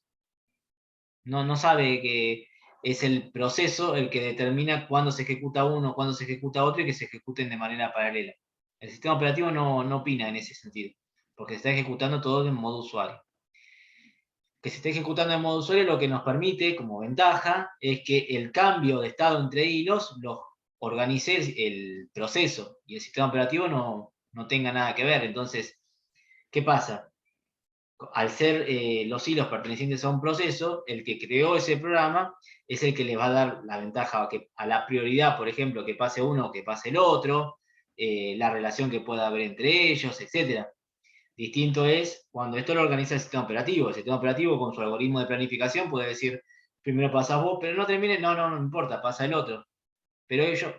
No sabe que es el proceso el que determina cuándo se ejecuta uno, cuándo se ejecuta otro y que se ejecuten de manera paralela. El sistema operativo no opina en ese sentido, porque se está ejecutando todo en modo usuario. Que se esté ejecutando en modo usuario lo que nos permite, como ventaja, es que el cambio de estado entre hilos lo organice el proceso y el sistema operativo no tenga nada que ver. Entonces, ¿qué pasa? Al ser los hilos pertenecientes a un proceso, el que creó ese programa es el que le va a dar la ventaja a la prioridad, por ejemplo, que pase uno o que pase el otro, la relación que pueda haber entre ellos, etc. Distinto es cuando esto lo organiza el sistema operativo. El sistema operativo con su algoritmo de planificación puede decir, primero pasas vos, pero no termines, no importa, pasa el otro. Pero ellos,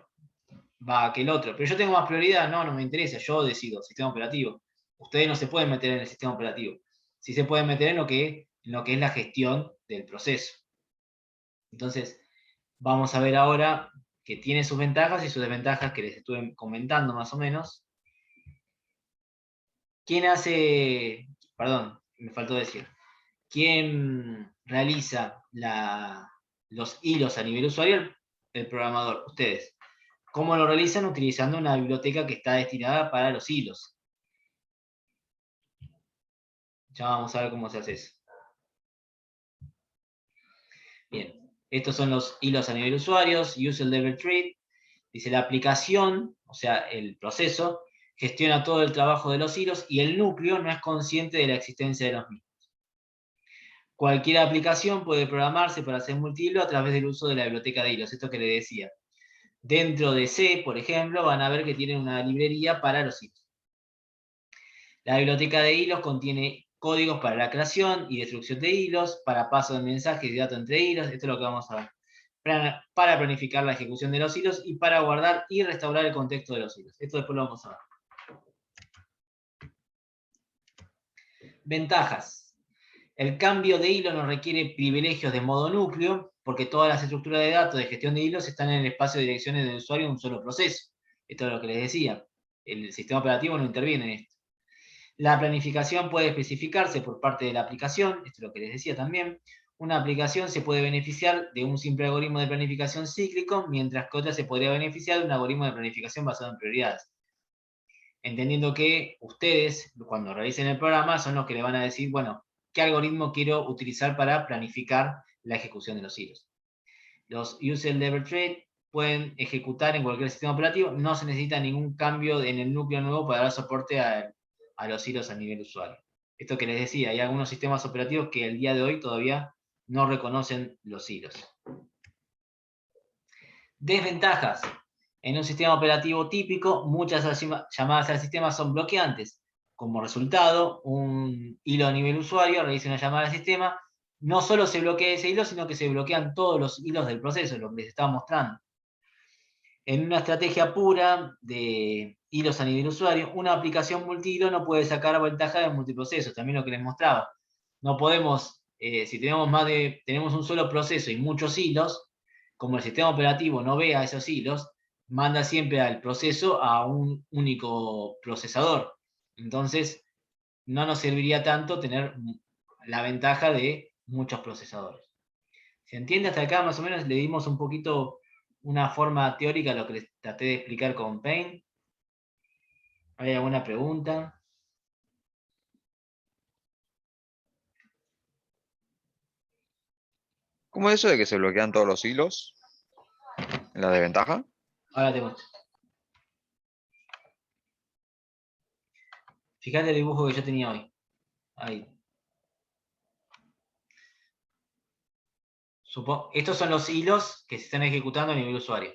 va aquel otro. Pero yo tengo más prioridad, no me interesa, yo decido, sistema operativo. Ustedes no se pueden meter en el sistema operativo. Sí se pueden meter en lo que es la gestión del proceso. Entonces, vamos a ver ahora que tiene sus ventajas y sus desventajas que les estuve comentando más o menos. ¿Quién hace, perdón, me faltó decir, quién realiza los hilos a nivel usuario? El programador, ustedes. ¿Cómo lo realizan? Utilizando una biblioteca que está destinada para los hilos. Ya vamos a ver cómo se hace eso. Bien, estos son los hilos a nivel usuarios, User Level Tree. Dice la aplicación, o sea, el proceso, gestiona todo el trabajo de los hilos y el núcleo no es consciente de la existencia de los mismos. Cualquier aplicación puede programarse para hacer multihilo a través del uso de la biblioteca de hilos, esto que le decía. Dentro de C, por ejemplo, van a ver que tienen una librería para los hilos. La biblioteca de hilos contiene códigos para la creación y destrucción de hilos, para paso de mensajes y datos entre hilos, esto es lo que vamos a ver. Para planificar la ejecución de los hilos y para guardar y restaurar el contexto de los hilos. Esto después lo vamos a ver. Ventajas. El cambio de hilo no requiere privilegios de modo núcleo, porque todas las estructuras de datos de gestión de hilos están en el espacio de direcciones del usuario en un solo proceso. Esto es lo que les decía. El sistema operativo no interviene en esto. La planificación puede especificarse por parte de la aplicación, esto es lo que les decía también. Una aplicación se puede beneficiar de un simple algoritmo de planificación cíclico, mientras que otra se podría beneficiar de un algoritmo de planificación basado en prioridades. Entendiendo que ustedes, cuando realicen el programa, son los que le van a decir, bueno, ¿qué algoritmo quiero utilizar para planificar la ejecución de los hilos? Los User Level Tree pueden ejecutar en cualquier sistema operativo, no se necesita ningún cambio en el núcleo nuevo para dar soporte a los hilos a nivel usuario. Esto que les decía, hay algunos sistemas operativos que el día de hoy todavía no reconocen los hilos. Desventajas. En un sistema operativo típico, muchas llamadas al sistema son bloqueantes. Como resultado, un hilo a nivel usuario realiza una llamada al sistema, no solo se bloquea ese hilo, sino que se bloquean todos los hilos del proceso, lo que les estaba mostrando. En una estrategia pura de hilos a nivel usuario, una aplicación multihilo no puede sacar ventaja de multiprocesos, también lo que les mostraba. No podemos, si tenemos un solo proceso y muchos hilos, como el sistema operativo no vea esos hilos, manda siempre al proceso a un único procesador. Entonces, no nos serviría tanto tener la ventaja de muchos procesadores. ¿Se entiende hasta acá? Más o menos le dimos un poquito una forma teórica a lo que les traté de explicar con Paint. ¿Hay alguna pregunta? ¿Cómo es eso de que se bloquean todos los hilos? ¿En la desventaja? Ahora te muestro. Fíjate el dibujo que yo tenía hoy. Ahí. Estos son los hilos que se están ejecutando a nivel usuario.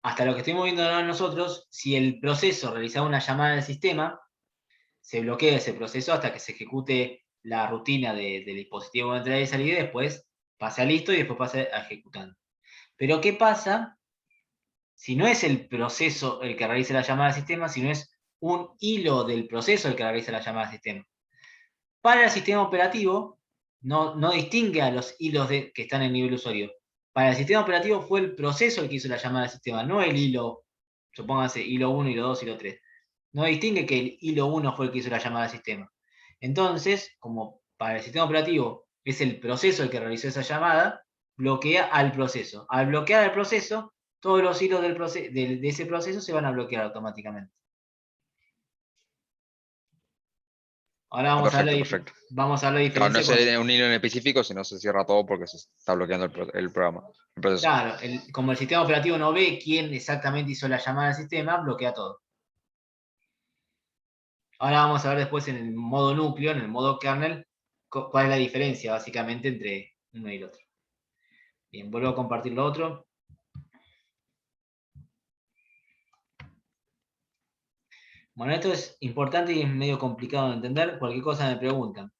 Hasta lo que estuvimos viendo nosotros, si el proceso realizaba una llamada al sistema, se bloquea ese proceso hasta que se ejecute la rutina del dispositivo de entrada y salida y después pasa a listo y después pasa a ejecutando. Pero ¿qué pasa si no es el proceso el que realiza la llamada al sistema, sino es un hilo del proceso el que realiza la llamada al sistema? Para el sistema operativo, no distingue a los hilos que están en nivel usuario. Para el sistema operativo fue el proceso el que hizo la llamada al sistema, no el hilo, supóngase hilo 1, hilo 2, hilo 3. No distingue que el hilo 1 fue el que hizo la llamada al sistema. Entonces, como para el sistema operativo es el proceso el que realizó esa llamada, bloquea al proceso. Al bloquear al proceso, todos los hilos de ese proceso se van a bloquear automáticamente. Ahora vamos a ver Perfecto. vamos a ver la Claro, no diferencia. es un hilo en específico, sino se cierra todo porque se está bloqueando el programa. El proceso. Claro, como el sistema operativo no ve quién exactamente hizo la llamada al sistema, bloquea todo. Ahora vamos a ver después en el modo núcleo, en el modo kernel, cuál es la diferencia básicamente entre uno y el otro. Bien, vuelvo a compartir lo otro. Bueno, esto es importante y es medio complicado de entender. Cualquier cosa me preguntan.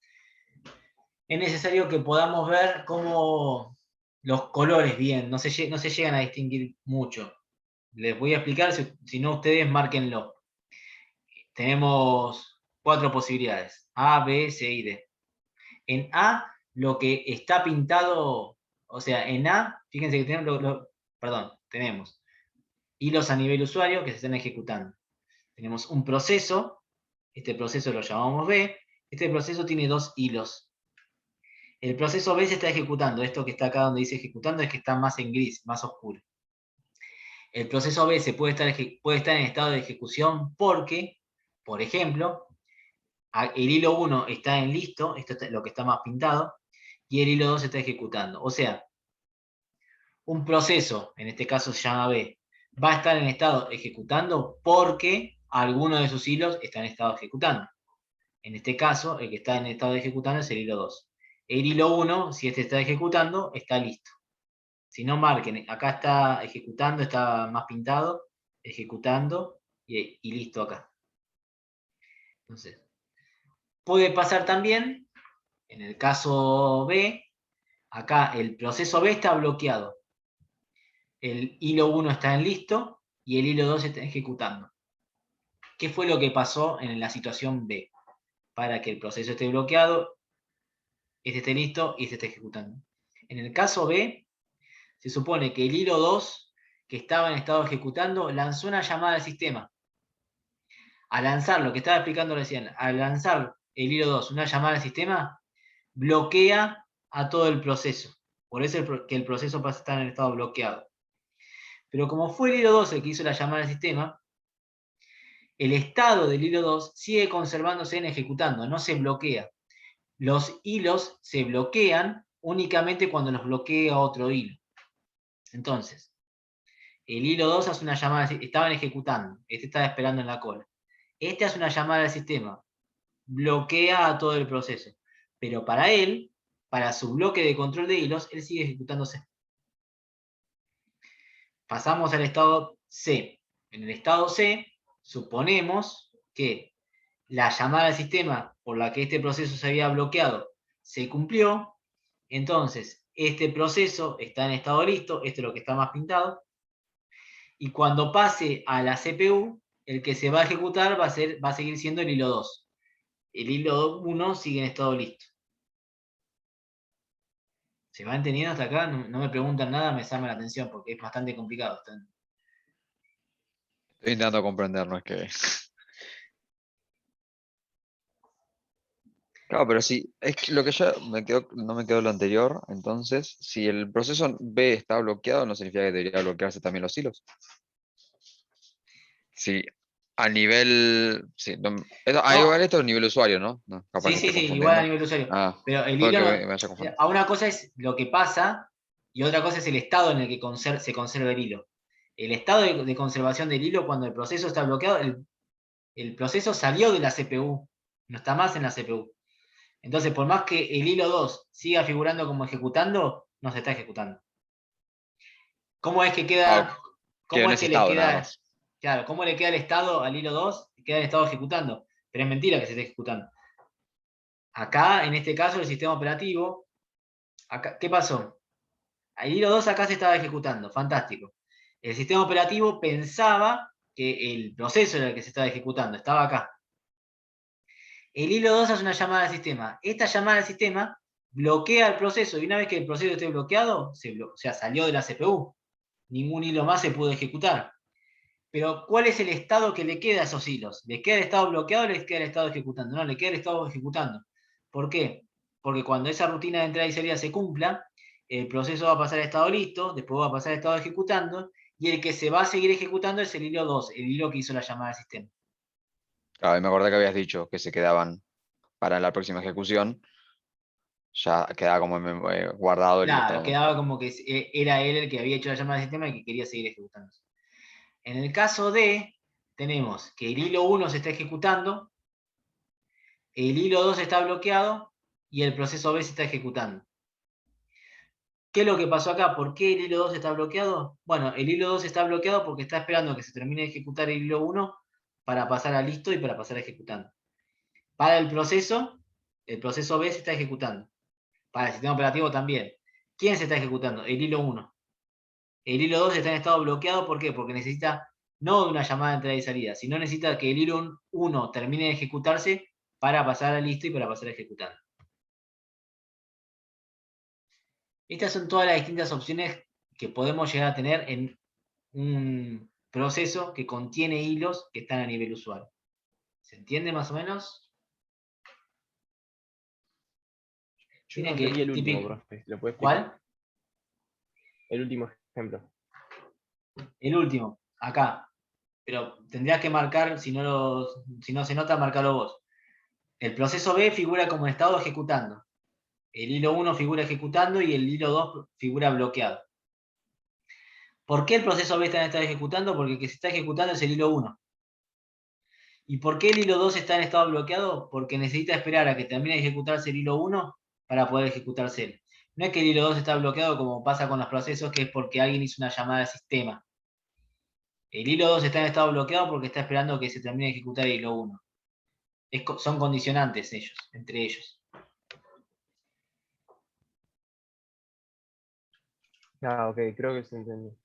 Es necesario que podamos ver cómo los colores bien, no se llegan a distinguir mucho. Les voy a explicar, si no ustedes márquenlo. Tenemos 4 posibilidades, A, B, C y D. En A, lo que está pintado, o sea, en A, fíjense que tenemos hilos a nivel usuario que se están ejecutando. Tenemos un proceso, este proceso lo llamamos B, este proceso tiene 2 hilos. El proceso B se está ejecutando, esto que está acá donde dice ejecutando es que está más en gris, más oscuro. El proceso B puede estar en estado de ejecución porque, por ejemplo, el hilo 1 está en listo, esto es lo que está más pintado, y el hilo 2 se está ejecutando. O sea, un proceso, en este caso se llama B, va a estar en estado ejecutando porque alguno de sus hilos está en estado ejecutando. En este caso, el que está en estado de ejecutando es el hilo 2. El hilo 1, si este está ejecutando, está listo. Si no marquen, acá está ejecutando, está más pintado, ejecutando y listo acá. Entonces, puede pasar también, en el caso B, acá el proceso B está bloqueado. El hilo 1 está en listo y el hilo 2 está ejecutando. ¿Qué fue lo que pasó en la situación B? Para que el proceso esté bloqueado, este esté listo y este esté ejecutando. En el caso B, se supone que el hilo 2, que estaba en estado ejecutando, lanzó una llamada al sistema. Al lanzar, lo que estaba explicando recién, al lanzar el hilo 2 una llamada al sistema, bloquea a todo el proceso. Por eso que el proceso pasa a estar en estado bloqueado. Pero como fue el hilo 2 el que hizo la llamada al sistema, el estado del hilo 2 sigue conservándose en ejecutando, no se bloquea. Los hilos se bloquean únicamente cuando los bloquea otro hilo. Entonces, el hilo 2 hace una llamada, estaban ejecutando, este estaba esperando en la cola. Este hace una llamada al sistema, bloquea a todo el proceso. Pero para él, para su bloque de control de hilos, él sigue ejecutándose. Pasamos al estado C. En el estado C, suponemos que la llamada al sistema por la que este proceso se había bloqueado se cumplió. Entonces, este proceso está en estado listo, esto es lo que está más pintado. Y cuando pase a la CPU, el que se va a ejecutar va a seguir siendo el hilo 2. El hilo 1 sigue en estado listo. ¿Se va entendiendo hasta acá? No me preguntan nada, me llama la atención porque es bastante complicado. Estoy intentando comprender, no es que. Claro, pero sí, es que lo que ya no me quedó lo anterior, entonces, si el proceso B está bloqueado, no significa que debería bloquearse también los hilos. Sí, a nivel. Sí, igual esto es nivel usuario, ¿no? No, capaz que Sí, estoy igual a confundiendo. nivel de usuario. Ah, Pero el puede hilo, que me vaya confundiendo. a una cosa es lo que pasa y otra cosa es el estado en el que se conserva el hilo. El estado de conservación del hilo, cuando el proceso está bloqueado, el proceso salió de la CPU, no está más en la CPU. Entonces, por más que el hilo 2 siga figurando como ejecutando, no se está ejecutando. ¿Cómo es que queda? Queda ¿Cómo en es ese que le estado nada queda? más. Claro, ¿cómo le queda el estado al hilo 2? Queda en estado ejecutando. Pero es mentira que se esté ejecutando. Acá, en este caso, el sistema operativo, acá, ¿qué pasó? El hilo 2 acá se estaba ejecutando, fantástico. El sistema operativo pensaba que el proceso era el que se estaba ejecutando, estaba acá. El hilo 2 hace una llamada al sistema. Esta llamada al sistema bloquea el proceso y una vez que el proceso esté bloqueado, o sea, salió de la CPU. Ningún hilo más se pudo ejecutar. Pero, ¿cuál es el estado que le queda a esos hilos? ¿Le queda el estado bloqueado o les queda el estado ejecutando? No, le queda el estado ejecutando. ¿Por qué? Porque cuando esa rutina de entrada y salida se cumpla, el proceso va a pasar a estado listo, después va a pasar a estado ejecutando, y el que se va a seguir ejecutando es el hilo 2, el hilo que hizo la llamada al sistema. Claro, y me acordé que habías dicho que se quedaban para la próxima ejecución. Ya quedaba como guardado el Claro, estado. quedaba como que era él el que había hecho la llamada al sistema y que quería seguir ejecutando. En el caso de, tenemos que el hilo 1 se está ejecutando, el hilo 2 está bloqueado y el proceso B se está ejecutando. ¿Qué es lo que pasó acá? ¿Por qué el hilo 2 está bloqueado? Bueno, el hilo 2 está bloqueado porque está esperando que se termine de ejecutar el hilo 1 para pasar a listo y para pasar a ejecutando. Para el proceso B se está ejecutando. Para el sistema operativo también. ¿Quién se está ejecutando? El hilo 1. El hilo 2 está en estado bloqueado, ¿por qué? Porque necesita no una llamada de entrada y salida, sino necesita que el hilo 1 termine de ejecutarse para pasar a listo y para pasar a ejecutando. Estas son todas las distintas opciones que podemos llegar a tener en un proceso que contiene hilos que están a nivel usuario. ¿Se entiende más o menos? Yo Miren no que entendí el último, típico. profe. ¿Lo puede explicar? ¿Cuál? El último ejemplo. El último, acá. Pero tendrías que marcar, si no se nota, marcarlo vos. El proceso B figura como en estado ejecutando. El hilo 1 figura ejecutando y el hilo 2 figura bloqueado. ¿Por qué el proceso B está en estado ejecutando? Porque el que se está ejecutando es el hilo 1. ¿Y por qué el hilo 2 está en estado bloqueado? Porque necesita esperar a que termine de ejecutarse el hilo 1 para poder ejecutarse él. No es que el hilo 2 está bloqueado como pasa con los procesos, que es porque alguien hizo una llamada al sistema. El hilo 2 está en estado bloqueado porque está esperando que se termine de ejecutar el hilo 1. Son condicionantes ellos, entre ellos. Ah, ok, creo que se entendió.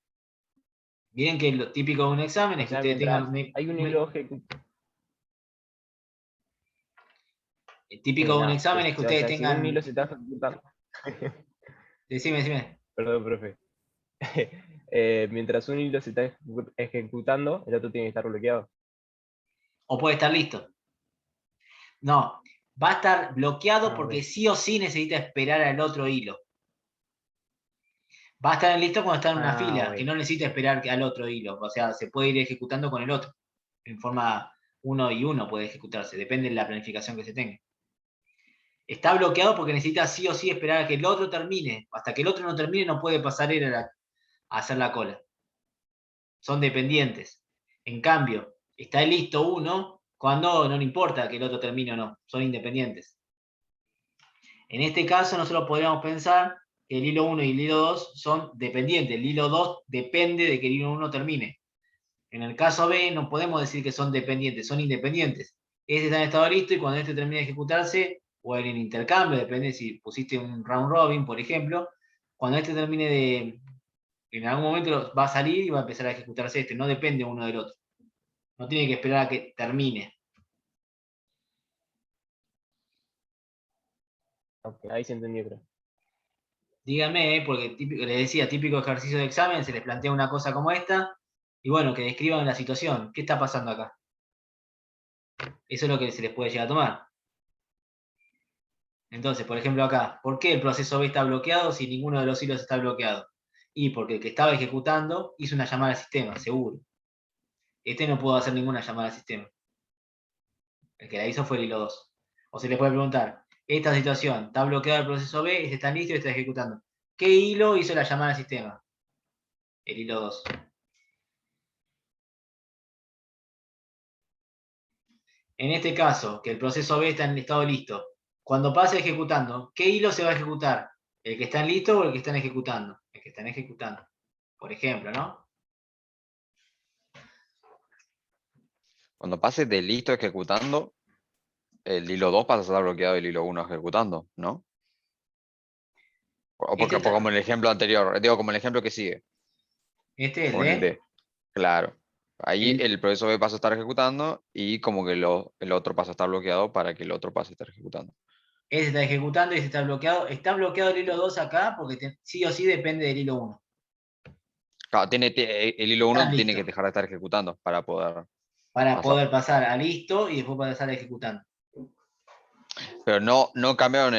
Miren que lo típico de un examen O es que sea, ustedes mientras tengan... hay un hilo ejecutando. El típico de un examen es que O ustedes sea, si un tengan... hilo se está ejecutando. Decime. Perdón, profe. Mientras un hilo se está ejecutando, el otro tiene que estar bloqueado. O puede estar listo. No, va a estar bloqueado Ah, porque ok. sí o sí necesita esperar al otro hilo. Va a estar listo cuando está en una fila, que Ok. no necesita esperar al otro hilo. O sea, se puede ir ejecutando con el otro. En forma 1 y 1 puede ejecutarse, depende de la planificación que se tenga. Está bloqueado porque necesita sí o sí esperar a que el otro termine. Hasta que el otro no termine no puede pasar él a hacer la cola. Son dependientes. En cambio, está listo uno cuando no le importa que el otro termine o no. Son independientes. En este caso, nosotros podríamos pensar que el hilo 1 y el hilo 2 son dependientes. El hilo 2 depende de que el hilo 1 termine. En el caso B, no podemos decir que son dependientes, son independientes. Este está en estado listo y cuando este termine de ejecutarse, o en el intercambio, depende si pusiste un round robin, por ejemplo, cuando este termine de. En algún momento va a salir y va a empezar a ejecutarse este, no depende uno del otro. No tiene que esperar a que termine. Ok, ahí se entendió, creo. Díganme, porque les decía, típico ejercicio de examen, se les plantea una cosa como esta, y bueno, que describan la situación. ¿Qué está pasando acá? Eso es lo que se les puede llegar a tomar. Entonces, por ejemplo acá, ¿por qué el proceso B está bloqueado si ninguno de los hilos está bloqueado? Y porque el que estaba ejecutando hizo una llamada al sistema, seguro. Este no pudo hacer ninguna llamada al sistema. El que la hizo fue el hilo 2. O se les puede preguntar, esta situación, está bloqueado el proceso B, este está listo y está ejecutando. ¿Qué hilo hizo la llamada al sistema? El hilo 2. En este caso, que el proceso B está en estado listo, cuando pase ejecutando, ¿qué hilo se va a ejecutar? ¿El que está en listo o el que están ejecutando? El que están ejecutando, por ejemplo, ¿no? Cuando pase de listo ejecutando, el hilo 2 pasa a estar bloqueado y el hilo 1 ejecutando, ¿no? O porque, como el ejemplo anterior, digo, como el ejemplo que sigue, Este es con el el D. Claro. Ahí el- el proceso B pasa a estar ejecutando y como que el otro pasa a estar bloqueado para que el otro pase a estar ejecutando. ese está ejecutando y ese está bloqueado. Está bloqueado el hilo 2 acá porque sí o sí depende del hilo 1. Claro, el hilo Está 1 tiene listo. que dejar de estar ejecutando para poder Para pasar. poder pasar a listo y después pasar a ejecutando. Pero no cambiaron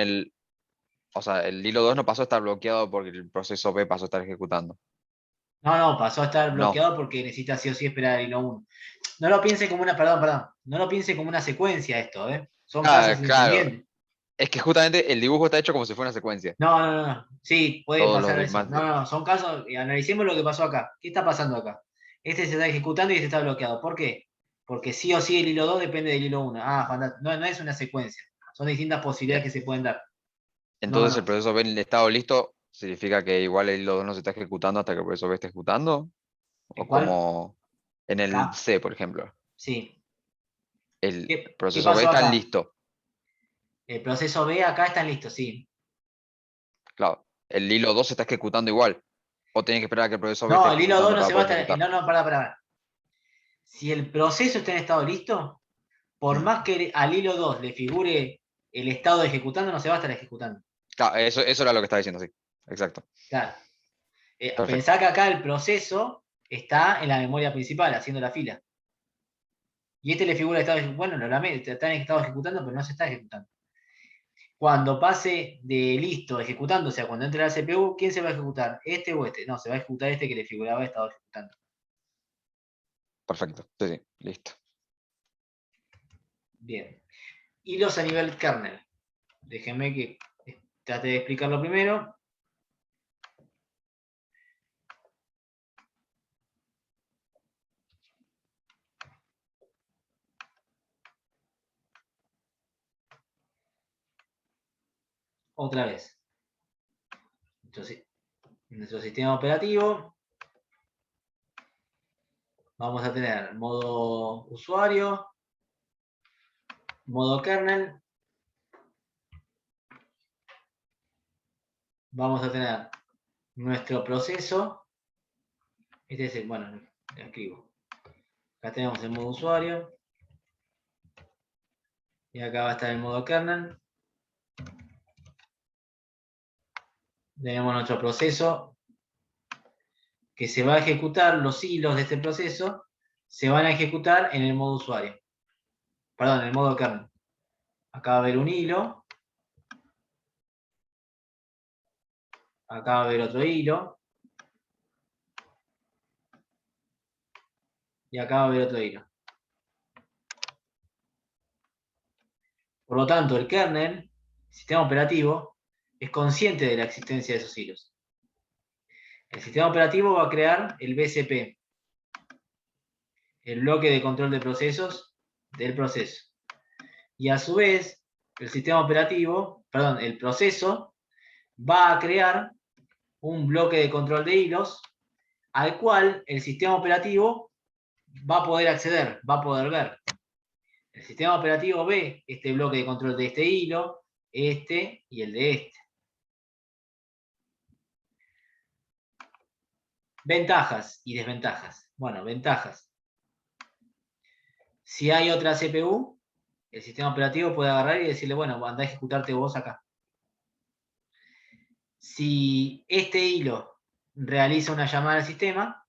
o sea, el hilo 2 no pasó a estar bloqueado porque el proceso B pasó a estar ejecutando. No, pasó a estar No. bloqueado porque necesita sí o sí esperar el hilo 1. No lo piense como una, perdón, no lo piense como una secuencia esto, ¿eh? Son casos Claro. independientes. Es que justamente el dibujo está hecho como si fuera una secuencia. No. Sí, puede Todos los pasar eso. demás. No, son casos, analicemos lo que pasó acá. ¿Qué está pasando acá? Este se está ejecutando y este está bloqueado. ¿Por qué? Porque sí o sí el hilo 2 depende del hilo 1. Ah, fantástico. No es una secuencia. Son distintas posibilidades que se pueden dar. Entonces el No. proceso B en el estado listo significa que igual el hilo 2 no se está ejecutando hasta que el proceso B esté ejecutando. ¿En O cuál? como en el Acá. C, por ejemplo. Sí. El ¿Qué proceso B pasó está acá? listo. El proceso B acá está listo, sí. Claro. El hilo 2 se está ejecutando igual. O tenés que esperar a que el proceso B esté No, el hilo 2 ejecutando no para se va a poder estar. ejecutar. No, para. Si el proceso está en estado listo, por más que al hilo 2 le figure el estado de ejecutando, no se va a estar ejecutando. Claro, eso era lo que estaba diciendo, sí. Exacto. Claro. Perfecto. Pensá que acá el proceso está en la memoria principal, haciendo la fila. Y este le figura el estado de bueno, lo lamento, está en estado ejecutando, pero no se está ejecutando. Cuando pase de listo ejecutando, o sea, cuando entre la CPU, ¿quién se va a ejecutar? ¿Este o este? No, se va a ejecutar este que le figuraba estado ejecutando. Perfecto. Sí, sí. Listo. Bien. Hilos a nivel kernel. Déjenme que trate de explicarlo primero. Otra vez. Nuestro sistema operativo. Vamos a tener modo usuario, modo kernel. Vamos a tener nuestro proceso. Este es el, bueno, lo escribo. Acá tenemos el modo usuario. Y acá va a estar el modo kernel. Tenemos nuestro proceso que se va a ejecutar, los hilos de este proceso se van a ejecutar en el modo usuario. Perdón, en el modo kernel. Acá va a haber un hilo. Acá va a haber otro hilo. Y acá va a haber otro hilo. Por lo tanto, el kernel, el sistema operativo, es consciente de la existencia de esos hilos. El sistema operativo va a crear el BCP, el bloque de control de procesos del proceso. Y a su vez, el sistema operativo, perdón, el proceso va a crear un bloque de control de hilos al cual el sistema operativo va a poder acceder, va a poder ver. El sistema operativo ve este bloque de control de este hilo, este y el de este. Ventajas y desventajas. Bueno, ventajas. Si hay otra CPU, el sistema operativo puede agarrar y decirle, bueno, anda a ejecutarte vos acá. Si este hilo realiza una llamada al sistema,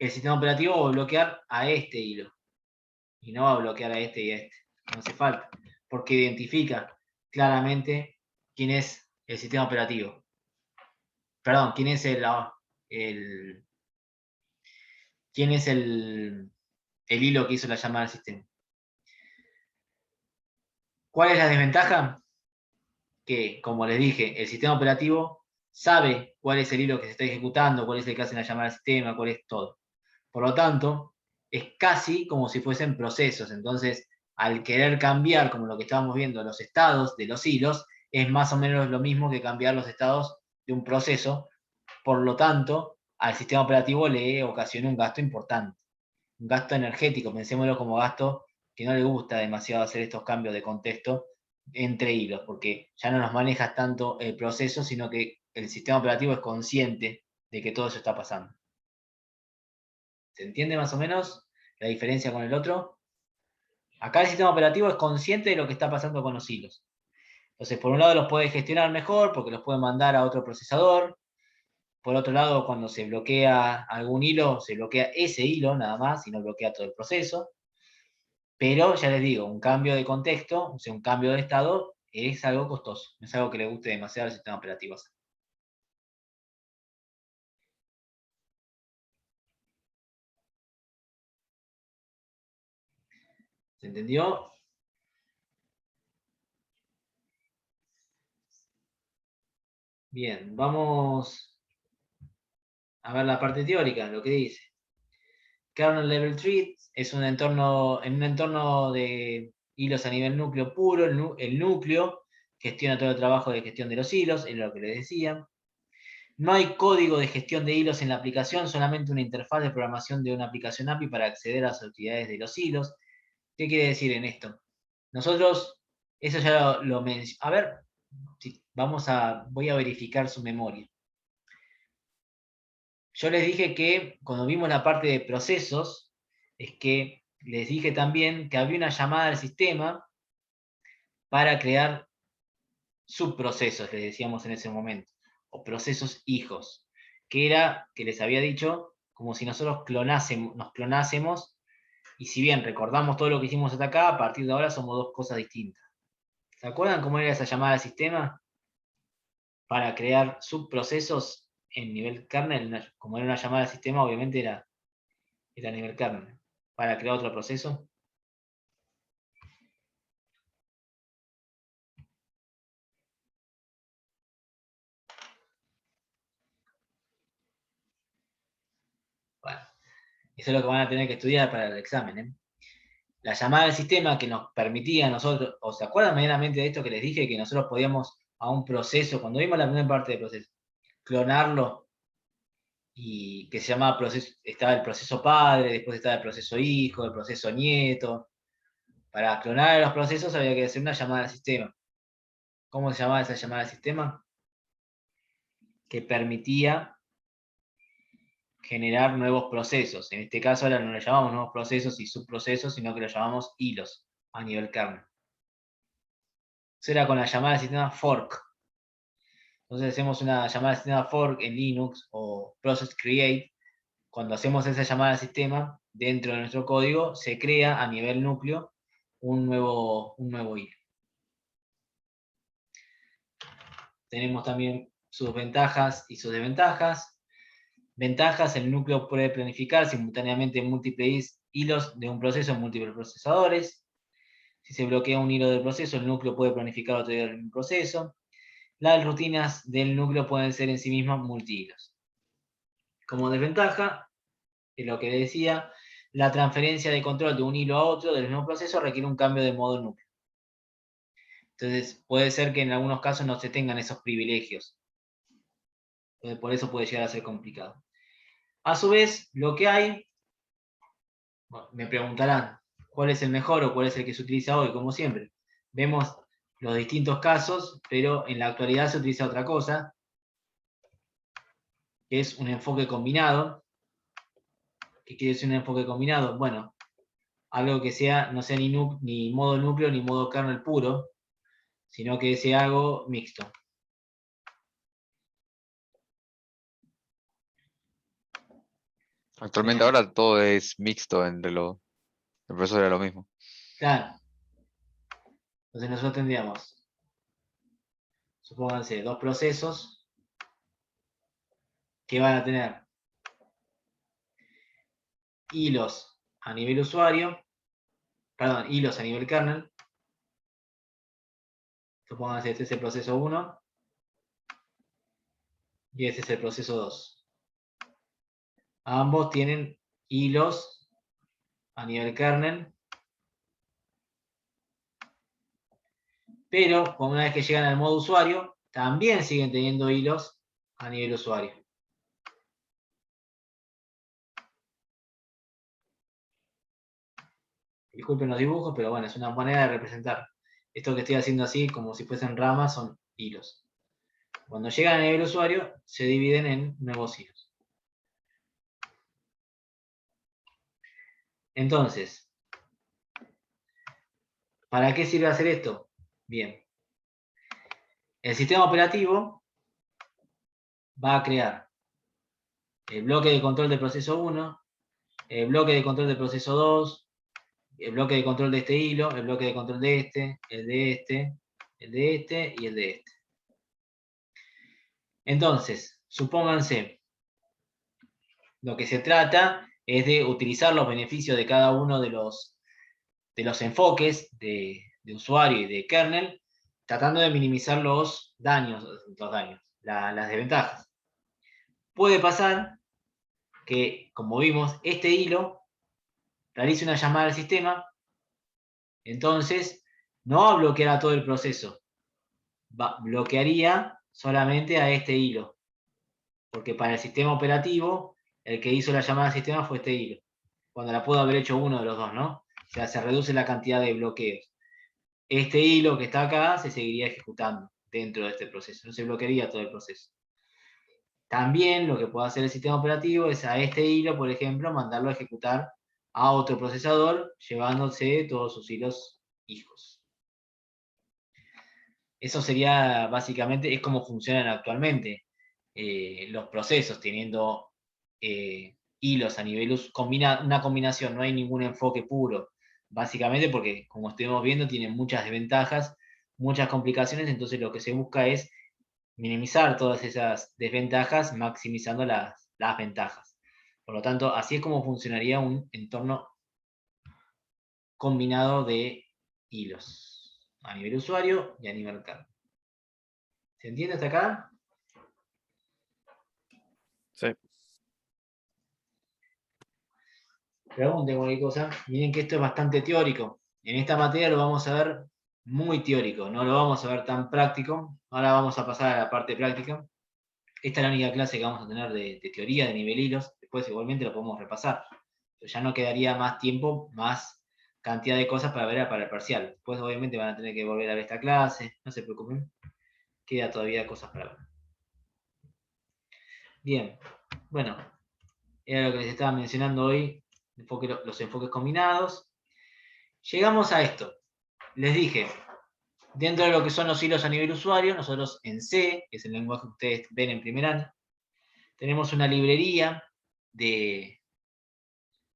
el sistema operativo va a bloquear a este hilo. Y no va a bloquear a este y a este. No hace falta. Porque identifica claramente quién es el sistema operativo. Perdón, quién es quién es el hilo que hizo la llamada al sistema. ¿Cuál es la desventaja? Que, como les dije, el sistema operativo sabe cuál es el hilo que se está ejecutando, cuál es el que hace la llamada al sistema, cuál es todo. Por lo tanto, es casi como si fuesen procesos. Entonces, al querer cambiar, como lo que estábamos viendo, los estados de los hilos, es más o menos lo mismo que cambiar los estados de un proceso. Por lo tanto, al sistema operativo le ocasiona un gasto importante. Un gasto energético, pensémoslo como gasto que no le gusta demasiado hacer estos cambios de contexto entre hilos, porque ya no nos maneja tanto el proceso, sino que el sistema operativo es consciente de que todo eso está pasando. ¿Se entiende más o menos la diferencia con el otro? Acá el sistema operativo es consciente de lo que está pasando con los hilos. Entonces, por un lado los puede gestionar mejor, porque los puede mandar a otro procesador. Por otro lado, cuando se bloquea algún hilo, se bloquea ese hilo nada más, y no bloquea todo el proceso. Pero ya les digo, un cambio de contexto, o sea, un cambio de estado, es algo costoso. No es algo que le guste demasiado al sistema operativo hacer. ¿Se entendió? Bien, vamos a ver la parte teórica, lo que dice. Kernel Level Tree es un entorno, en un entorno de hilos a nivel núcleo puro, el núcleo gestiona todo el trabajo de gestión de los hilos, es lo que les decía. No hay código de gestión de hilos en la aplicación, solamente una interfaz de programación de una aplicación API para acceder a las actividades de los hilos. ¿Qué quiere decir en esto? Nosotros, eso ya lo mencionamos. A ver, voy a verificar su memoria. Yo les dije que cuando vimos la parte de procesos, es que les dije también que había una llamada al sistema para crear subprocesos, les decíamos en ese momento, o procesos hijos, que era, que les había dicho, como si nosotros nos clonásemos, y si bien recordamos todo lo que hicimos hasta acá, a partir de ahora somos dos cosas distintas. ¿Se acuerdan cómo era esa llamada al sistema? Para crear subprocesos en nivel kernel, como era una llamada al sistema, obviamente era a nivel kernel. Para crear otro proceso. Bueno, eso es lo que van a tener que estudiar para el examen, ¿eh? La llamada al sistema que nos permitía a nosotros, ¿o se acuerdan medianamente de esto que les dije? Que nosotros podíamos a un proceso, cuando vimos la primera parte del proceso, clonarlo, y que se llamaba proceso, estaba el proceso padre, después estaba el proceso hijo, el proceso nieto. Para clonar los procesos había que hacer una llamada al sistema. ¿Cómo se llamaba esa llamada al sistema? Que permitía generar nuevos procesos. En este caso ahora no le llamamos nuevos procesos y subprocesos, sino que lo llamamos hilos a nivel kernel. Eso era con la llamada al sistema fork. Entonces hacemos una llamada al sistema fork en Linux o process create. Cuando hacemos esa llamada al sistema, dentro de nuestro código se crea a nivel núcleo un nuevo hilo. Tenemos también sus ventajas y sus desventajas. Ventajas: el núcleo puede planificar simultáneamente múltiples hilos de un proceso en múltiples procesadores. Si se bloquea un hilo del proceso, el núcleo puede planificar otro hilo del proceso. Las rutinas del núcleo pueden ser en sí mismas multihilos. Como desventaja, es lo que decía, la transferencia de control de un hilo a otro del mismo proceso requiere un cambio de modo núcleo. Entonces, puede ser que en algunos casos no se tengan esos privilegios. Entonces, por eso puede llegar a ser complicado. A su vez, lo que hay, bueno, me preguntarán, ¿cuál es el mejor o cuál es el que se utiliza hoy? Como siempre, vemos los distintos casos, pero en la actualidad se utiliza otra cosa, que es un enfoque combinado. ¿Qué quiere decir un enfoque combinado? Bueno, algo que sea, no sea ni modo núcleo ni modo kernel puro, sino que sea algo mixto. Actualmente ahora todo es mixto entre el profesor era lo mismo. Claro. Entonces nosotros tendríamos, supónganse, dos procesos que van a tener hilos a nivel usuario, perdón, hilos a nivel kernel. Supónganse, este es el proceso 1 y este es el proceso 2. Ambos tienen hilos a nivel kernel, pero una vez que llegan al modo usuario, también siguen teniendo hilos a nivel usuario. Disculpen los dibujos, pero bueno, es una manera de representar. Esto que estoy haciendo así, como si fuesen ramas, son hilos. Cuando llegan a nivel usuario, se dividen en nuevos hilos. Entonces, ¿para qué sirve hacer esto? Bien. El sistema operativo va a crear el bloque de control del proceso 1, el bloque de control del proceso 2, el bloque de control de este hilo, el bloque de control de este, el de este, el de este y el de este. Entonces, supónganse, lo que se trata es de utilizar los beneficios de cada uno de los enfoques de usuario y de kernel, tratando de minimizar los daños, las desventajas. Puede pasar que, como vimos, este hilo realice una llamada al sistema, entonces no va a bloquear a todo el proceso, bloquearía solamente a este hilo, porque para el sistema operativo, el que hizo la llamada al sistema fue este hilo, cuando la pudo haber hecho uno de los dos, ¿no? O sea, se reduce la cantidad de bloqueos. Este hilo que está acá se seguiría ejecutando dentro de este proceso, no se bloquearía todo el proceso. También lo que puede hacer el sistema operativo es a este hilo, por ejemplo, mandarlo a ejecutar a otro procesador, llevándose todos sus hilos hijos. Eso sería básicamente, es como funcionan actualmente los procesos, teniendo hilos a nivel una combinación, no hay ningún enfoque puro, básicamente porque, como estuvimos viendo, tienen muchas desventajas, muchas complicaciones, entonces lo que se busca es minimizar todas esas desventajas, maximizando las ventajas. Por lo tanto, así es como funcionaría un entorno combinado de hilos, a nivel usuario y a nivel kernel. ¿Se entiende hasta acá? Sí. Pregunten cualquier cosa. Miren que esto es bastante teórico. En esta materia lo vamos a ver muy teórico, no lo vamos a ver tan práctico. Ahora vamos a pasar a la parte práctica. Esta es la única clase que vamos a tener de teoría de nivel hilos. Después igualmente lo podemos repasar. Pero ya no quedaría más tiempo, más cantidad de cosas para ver para el parcial. Después obviamente van a tener que volver a ver esta clase. No se preocupen. Queda todavía cosas para ver. Bien. Bueno. Era lo que les estaba mencionando hoy. Los enfoques combinados. Llegamos a esto. Les dije, dentro de lo que son los hilos a nivel usuario, nosotros en C, que es el lenguaje que ustedes ven en primer año, tenemos una librería de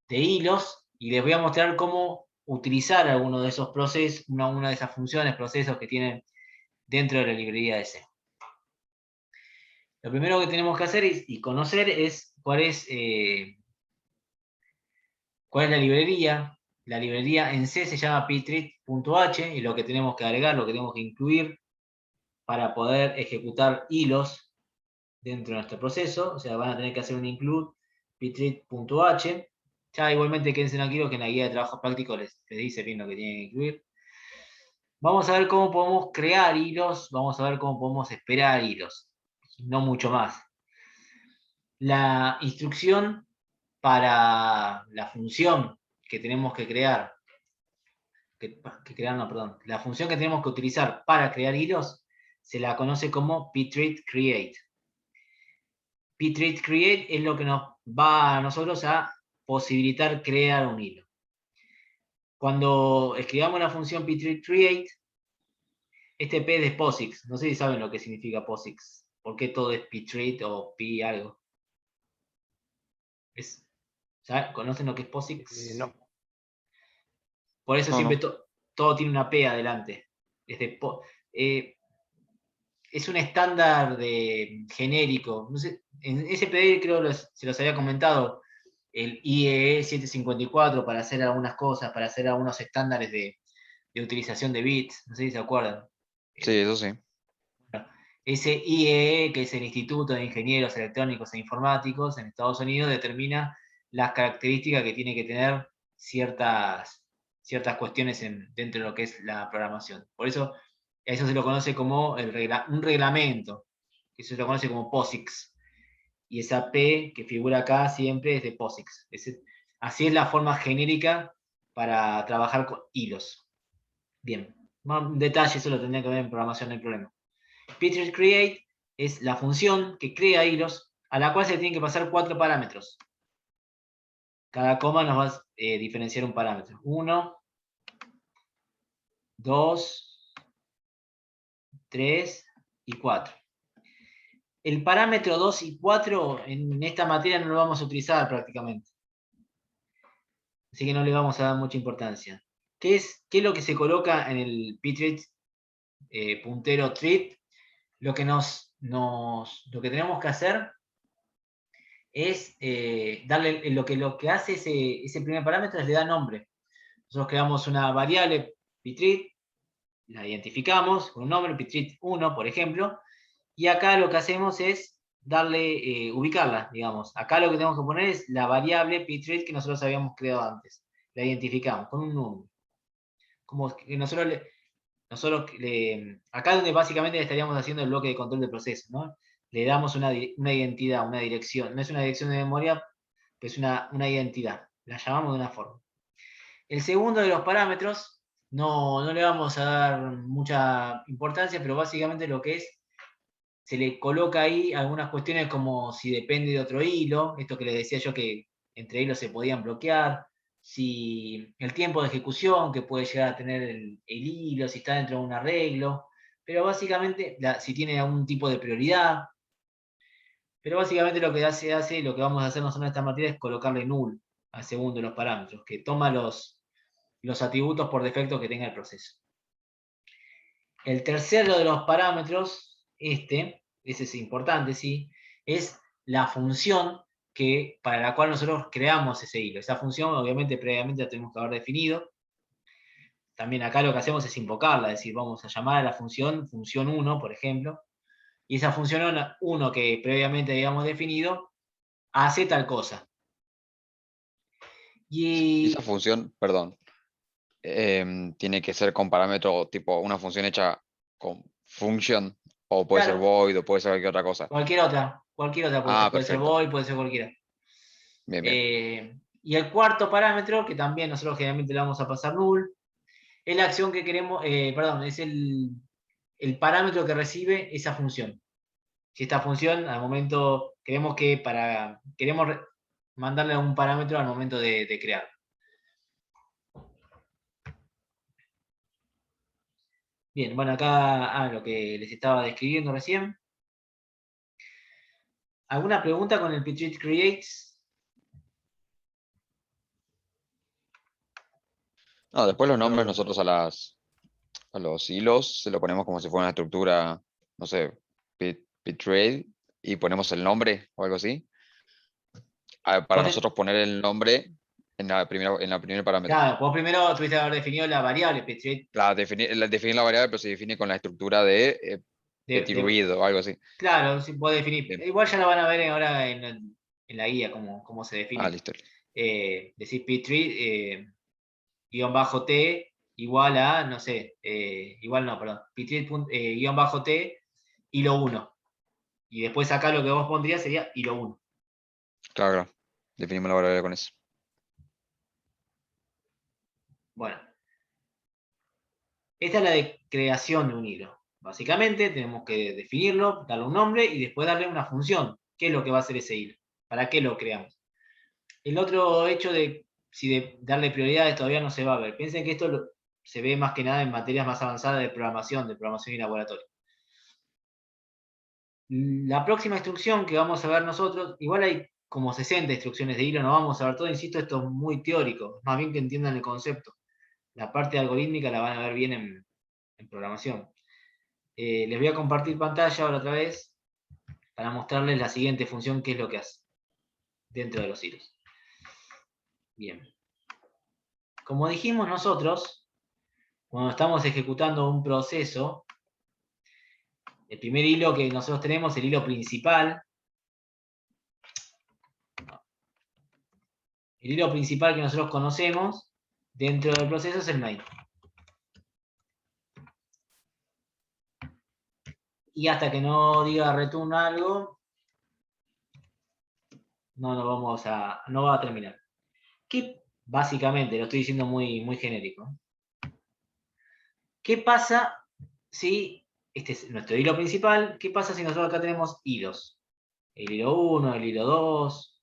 hilos y les voy a mostrar cómo utilizar alguno de esos procesos, una de esas funciones, procesos que tienen dentro de la librería de C. Lo primero que tenemos que hacer y conocer es cuál es la librería. La librería en C se llama ptreat.h y lo que tenemos que agregar, lo que tenemos que incluir para poder ejecutar hilos dentro de nuestro proceso, o sea, van a tener que hacer un include ptreat.h. Ya igualmente quédense tranquilos que en la guía de trabajo práctico les dice bien lo que tienen que incluir. Vamos a ver cómo podemos crear hilos, vamos a ver cómo podemos esperar hilos, no mucho más. La instrucción para la función que tenemos que crear, la función que tenemos que utilizar para crear hilos se la conoce como ptreat_create. ptreat_create es lo que nos va a nosotros a posibilitar crear un hilo. Cuando escribamos la función ptreat_create, este P es de POSIX. No sé si saben lo que significa POSIX. ¿Por qué todo es ptreat o pi algo? ¿Conocen lo que es POSIX? No. Por eso No, siempre no. todo tiene una P adelante. Es un estándar genérico. No sé, en SPD creo se los había comentado, el IEE 754 para hacer algunas cosas, para hacer algunos estándares de utilización de bits. No sé si se acuerdan. Sí, eso sí. Ese IEE, que es el Instituto de Ingenieros Electrónicos e Informáticos en Estados Unidos, determina las características que tiene que tener ciertas cuestiones dentro de lo que es la programación. Por eso, eso se lo conoce como un reglamento, que se lo conoce como POSIX. Y esa P que figura acá siempre es de POSIX. Así es la forma genérica para trabajar con hilos. Bien, más detalle, eso lo tendría que ver en programación, no hay problema. ptreat_create es la función que crea hilos a la cual se tienen que pasar 4 parámetros. Cada coma nos va a diferenciar un parámetro. 1, 2, 3 y 4. El parámetro 2 y 4 en esta materia no lo vamos a utilizar prácticamente. Así que no le vamos a dar mucha importancia. ¿Qué es lo que se coloca en el ptreat puntero treat? Lo que tenemos que hacer es darle lo que hace ese primer parámetro es le da nombre. Nosotros creamos una variable ptreat, la identificamos con un nombre, ptreat1, por ejemplo, y acá lo que hacemos es ubicarla, digamos. Acá lo que tenemos que poner es la variable ptreat que nosotros habíamos creado antes. La identificamos con un número. Como que acá donde básicamente estaríamos haciendo el bloque de control de proceso, ¿no? Le damos una identidad, una dirección. No es una dirección de memoria, pero es una identidad. La llamamos de una forma. El segundo de los parámetros, no le vamos a dar mucha importancia, pero básicamente lo que es, se le coloca ahí algunas cuestiones como si depende de otro hilo, esto que les decía yo que entre hilos se podían bloquear, si el tiempo de ejecución que puede llegar a tener el hilo, si está dentro de un arreglo, pero básicamente si tiene algún tipo de prioridad. Pero básicamente lo que lo que vamos a hacer nosotros en esta materia es colocarle null al segundo de los parámetros, que toma los atributos por defecto que tenga el proceso. El tercero de los parámetros, ese es importante, ¿sí? Es la función para la cual nosotros creamos ese hilo. Esa función, obviamente, previamente la tenemos que haber definido. También acá lo que hacemos es invocarla, es decir, vamos a llamar a la función 1, por ejemplo, y esa función 1 que previamente habíamos definido hace tal cosa. Y esa función, perdón, tiene que ser con parámetro tipo una función hecha con function, o puede ser Claro, void, o puede ser cualquier otra cosa. cualquier otra puede ser Perfecto. void, puede ser cualquiera. Bien, bien. Y el cuarto parámetro, que también nosotros generalmente le vamos a pasar null, es la acción que queremos, es el parámetro que recibe esa función. Si esta función al momento queremos mandarle un parámetro al momento de crear. Bien, bueno, acá lo que les estaba describiendo recién. ¿Alguna pregunta con el ptread creates? No, después los nombres nosotros a los hilos se lo ponemos como si fuera una estructura, no sé, ptrade, y ponemos el nombre o algo así. Para nosotros poner el nombre en la primer parámetro. Claro, vos primero tuviste que haber definido la variable ptread. Definir la variable, pero se define con la estructura de ptread o algo así. Claro, sí, podés definir. Bien. Igual ya lo van a ver ahora en la guía cómo se define. Listo. Decís ptread guión bajo t igual a, no sé, igual no, perdón, ptread guión bajo t hilo 1. Y después acá lo que vos pondrías sería hilo 1. Claro. Definimos la variable con eso. Bueno. Esta es la de creación de un hilo. Básicamente tenemos que definirlo, darle un nombre y después darle una función. ¿Qué es lo que va a hacer ese hilo? ¿Para qué lo creamos? El otro hecho de darle prioridades todavía no se va a ver. Piensen que esto se ve más que nada en materias más avanzadas de programación y laboratorio. La próxima instrucción que vamos a ver nosotros, igual hay como 60 instrucciones de hilo, no vamos a ver todo, insisto, esto es muy teórico, más bien que entiendan el concepto. La parte algorítmica la van a ver bien en programación. Les voy a compartir pantalla ahora otra vez para mostrarles la siguiente función, qué es lo que hace dentro de los hilos. Bien. Como dijimos nosotros, cuando estamos ejecutando un proceso, el primer hilo que nosotros tenemos, el hilo principal, el hilo principal que nosotros conocemos dentro del proceso es el main. Y hasta que no diga return algo, no va a terminar. ¿Qué? Básicamente, lo estoy diciendo muy, muy genérico. ¿Qué pasa si este es nuestro hilo principal? ¿Qué pasa si nosotros acá tenemos hilos? El hilo 1, el hilo 2,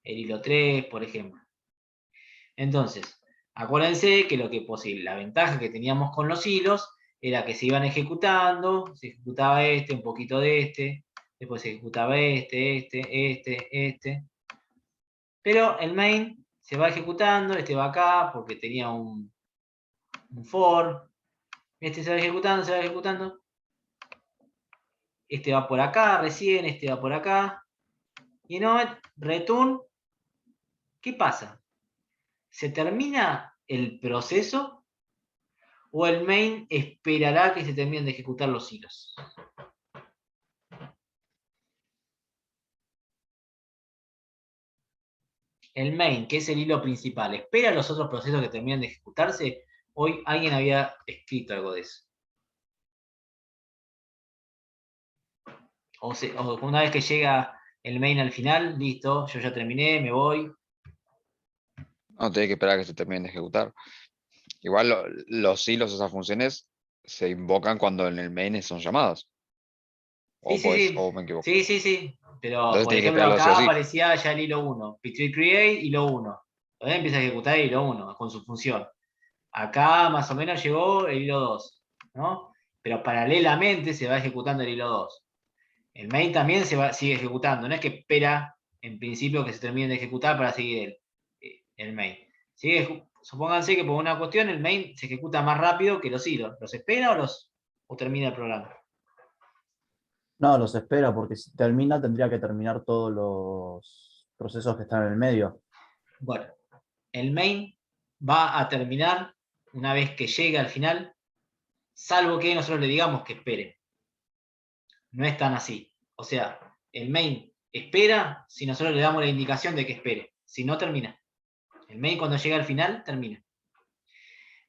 el hilo 3, por ejemplo. Entonces, acuérdense que la ventaja que teníamos con los hilos era que se iban ejecutando, se ejecutaba un poquito de después se ejecutaba este. Pero el main se va ejecutando, va acá porque tenía un for, se va ejecutando, este va por acá recién, este va por acá, y no, return, ¿qué pasa? ¿Se termina el proceso o el main esperará que se terminen de ejecutar los hilos? El main, que es el hilo principal, ¿espera los otros procesos que terminen de ejecutarse? Hoy alguien había escrito algo de eso. O una vez que llega el main al final, listo, yo ya terminé, me voy. No, tiene que esperar a que se terminen de ejecutar. Igual los hilos, esas funciones, se invocan cuando en el main son llamadas. Sí, sí, O sí. me equivoco. Sí, sí, sí. Pero, Entonces por tiene que ejemplo, esperarlo sí o acá sí. aparecía ya el hilo 1. Ptree create, hilo 1. Todavía empieza a ejecutar el hilo 1 con su función. Acá más o menos llegó el hilo 2, ¿no? Pero paralelamente se va ejecutando el hilo 2. El main también sigue ejecutando. No es que espera en principio que se termine de ejecutar para seguir el main. Supónganse que por una cuestión el main se ejecuta más rápido que los hilos. ¿Los espera o termina el programa? No, los espera porque si termina tendría que terminar todos los procesos que están en el medio. Bueno, el main va a terminar una vez que llegue al final, salvo que nosotros le digamos que espere. No es tan así. O sea, el main espera si nosotros le damos la indicación de que espere. Si no, termina. El main cuando llega al final, termina.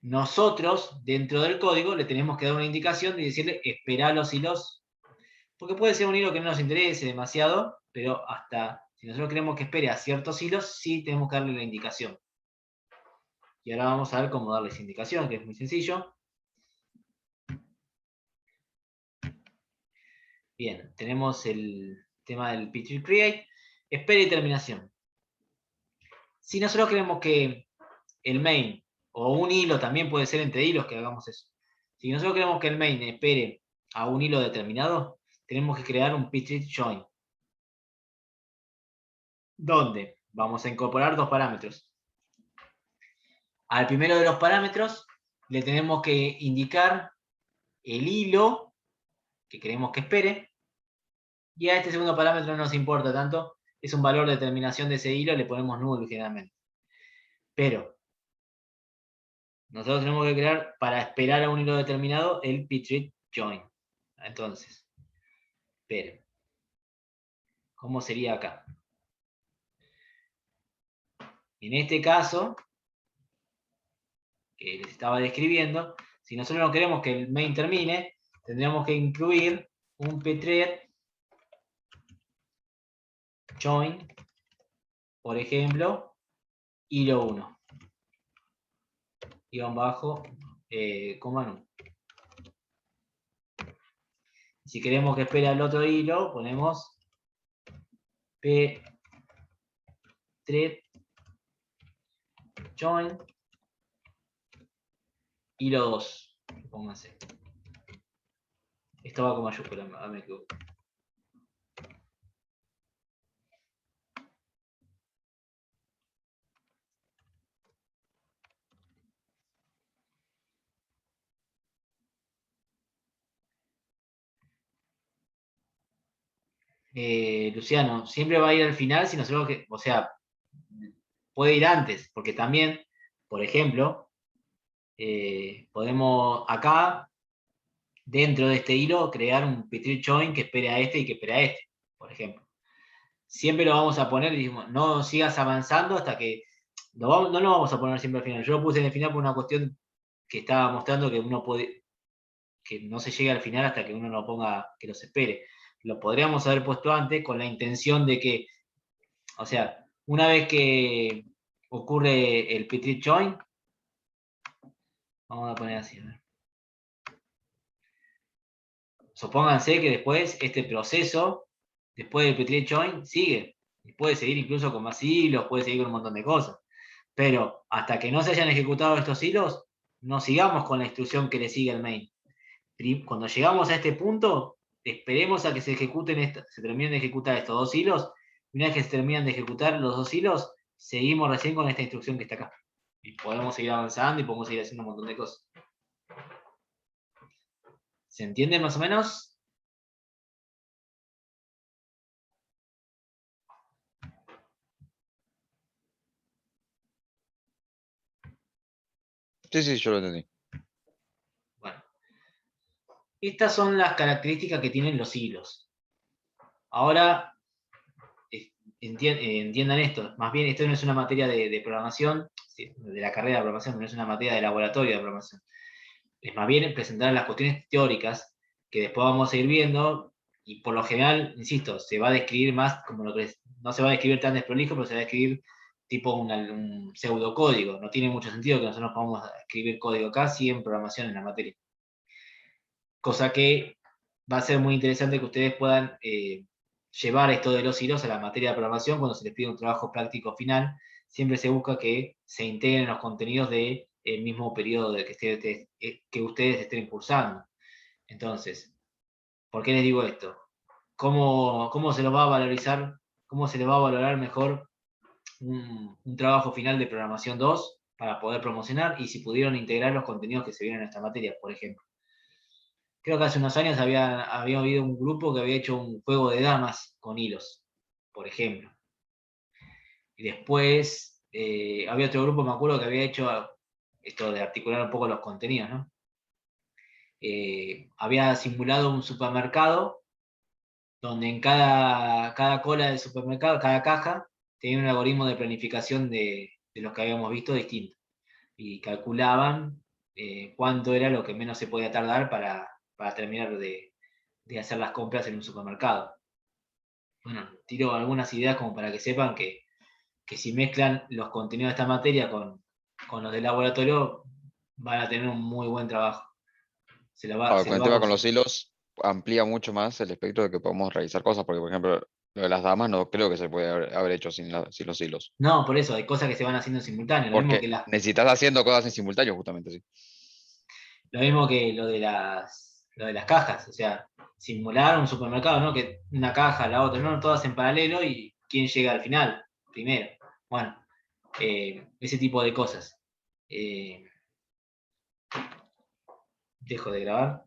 Nosotros, dentro del código, le tenemos que dar una indicación de decirle espera los hilos. Porque puede ser un hilo que no nos interese demasiado, pero hasta si nosotros queremos que espere a ciertos hilos, sí tenemos que darle la indicación. Y ahora vamos a ver cómo darle esa indicación, que es muy sencillo. Bien, tenemos el tema del ptree create, espera y terminación. Si nosotros queremos que el main, o un hilo también puede ser entre hilos que hagamos eso. Si nosotros queremos que el main espere a un hilo determinado, tenemos que crear un ptree join. Donde vamos a incorporar dos parámetros. Al primero de los parámetros le tenemos que indicar el hilo que queremos que espere. Y a este segundo parámetro no nos importa tanto, es un valor de terminación de ese hilo, le ponemos null generalmente. Pero nosotros tenemos que crear, para esperar a un hilo determinado, el ptree join. Entonces, esperen. ¿Cómo sería acá? En este caso, que les estaba describiendo, si nosotros no queremos que el main termine, tendríamos que incluir un pthread join, por ejemplo, hilo 1. Guión bajo, coma no. Si queremos que espere al otro hilo, ponemos pthread join hilo 2. Pónganse. Esto va con mayúscula, me equivoco. Luciano, siempre va a ir al final si nosotros, o sea, puede ir antes, porque también, por ejemplo, podemos acá, dentro de este hilo, crear un ptree join que espere a este y que espere a este, por ejemplo. Siempre lo vamos a poner, dijimos, no sigas avanzando hasta que, no lo vamos a poner siempre al final. Yo lo puse en el final por una cuestión que estaba mostrando que uno puede, que no se llegue al final hasta que uno no ponga, que los espere. Lo podríamos haber puesto antes con la intención de que, o sea, una vez que ocurre el ptree join, vamos a poner así, ¿no? Supónganse que después este proceso, después del ptree join, sigue. Y puede seguir incluso con más hilos, puede seguir con un montón de cosas. Pero hasta que no se hayan ejecutado estos hilos, no sigamos con la instrucción que le sigue el main. Cuando llegamos a este punto, esperemos a que se terminen de ejecutar estos dos hilos, y una vez que se terminan de ejecutar los dos hilos, seguimos recién con esta instrucción que está acá. Y podemos seguir avanzando y podemos seguir haciendo un montón de cosas. ¿Se entiende más o menos? Sí, sí, yo lo entendí. Bueno. Estas son las características que tienen los hilos. Ahora, entiendan esto. Más bien, esto no es una materia de programación, de la carrera de programación, no es una materia de laboratorio de programación. Es más bien presentar las cuestiones teóricas que después vamos a ir viendo, y por lo general, insisto, se va a describir más como lo que no se va a describir tan desprolijo, pero se va a describir tipo un pseudocódigo. No tiene mucho sentido que nosotros podamos escribir código casi en programación en la materia. Cosa que va a ser muy interesante que ustedes puedan llevar esto de los hilos a la materia de programación cuando se les pide un trabajo práctico final. Siempre se busca que se integren los contenidos del mismo periodo que ustedes estén cursando. Entonces, ¿por qué les digo esto? ¿Cómo se los va a valorizar? ¿Cómo se les va a valorar mejor un trabajo final de programación 2 para poder promocionar? Y si pudieron integrar los contenidos que se vienen en esta materia, por ejemplo. Creo que hace unos años había habido un grupo que había hecho un juego de damas con hilos, por ejemplo. Y después había otro grupo, me acuerdo, que había hecho esto de articular un poco los contenidos, ¿no? Había simulado un supermercado donde en cada cola del supermercado, cada caja, tenía un algoritmo de planificación de los que habíamos visto distinto. Y calculaban cuánto era lo que menos se podía tardar para terminar de hacer las compras en un supermercado. Bueno, tiro algunas ideas como para que sepan que si mezclan los contenidos de esta materia con los del laboratorio, van a tener un muy buen trabajo. Se lo va Con el a tema con los conseguir. hilos, amplía mucho más el espectro de que podemos realizar cosas, porque por ejemplo, lo de las damas no creo que se puede haber hecho sin los hilos. No, por eso, hay cosas que se van haciendo en simultáneo. Porque necesitas haciendo cosas en simultáneo, justamente, sí. Lo mismo que lo de las cajas. O sea, simular un supermercado, ¿no? Que una caja, la otra, no, todas en paralelo y quién llega al final, primero. Bueno, ese tipo de cosas. Dejo de grabar.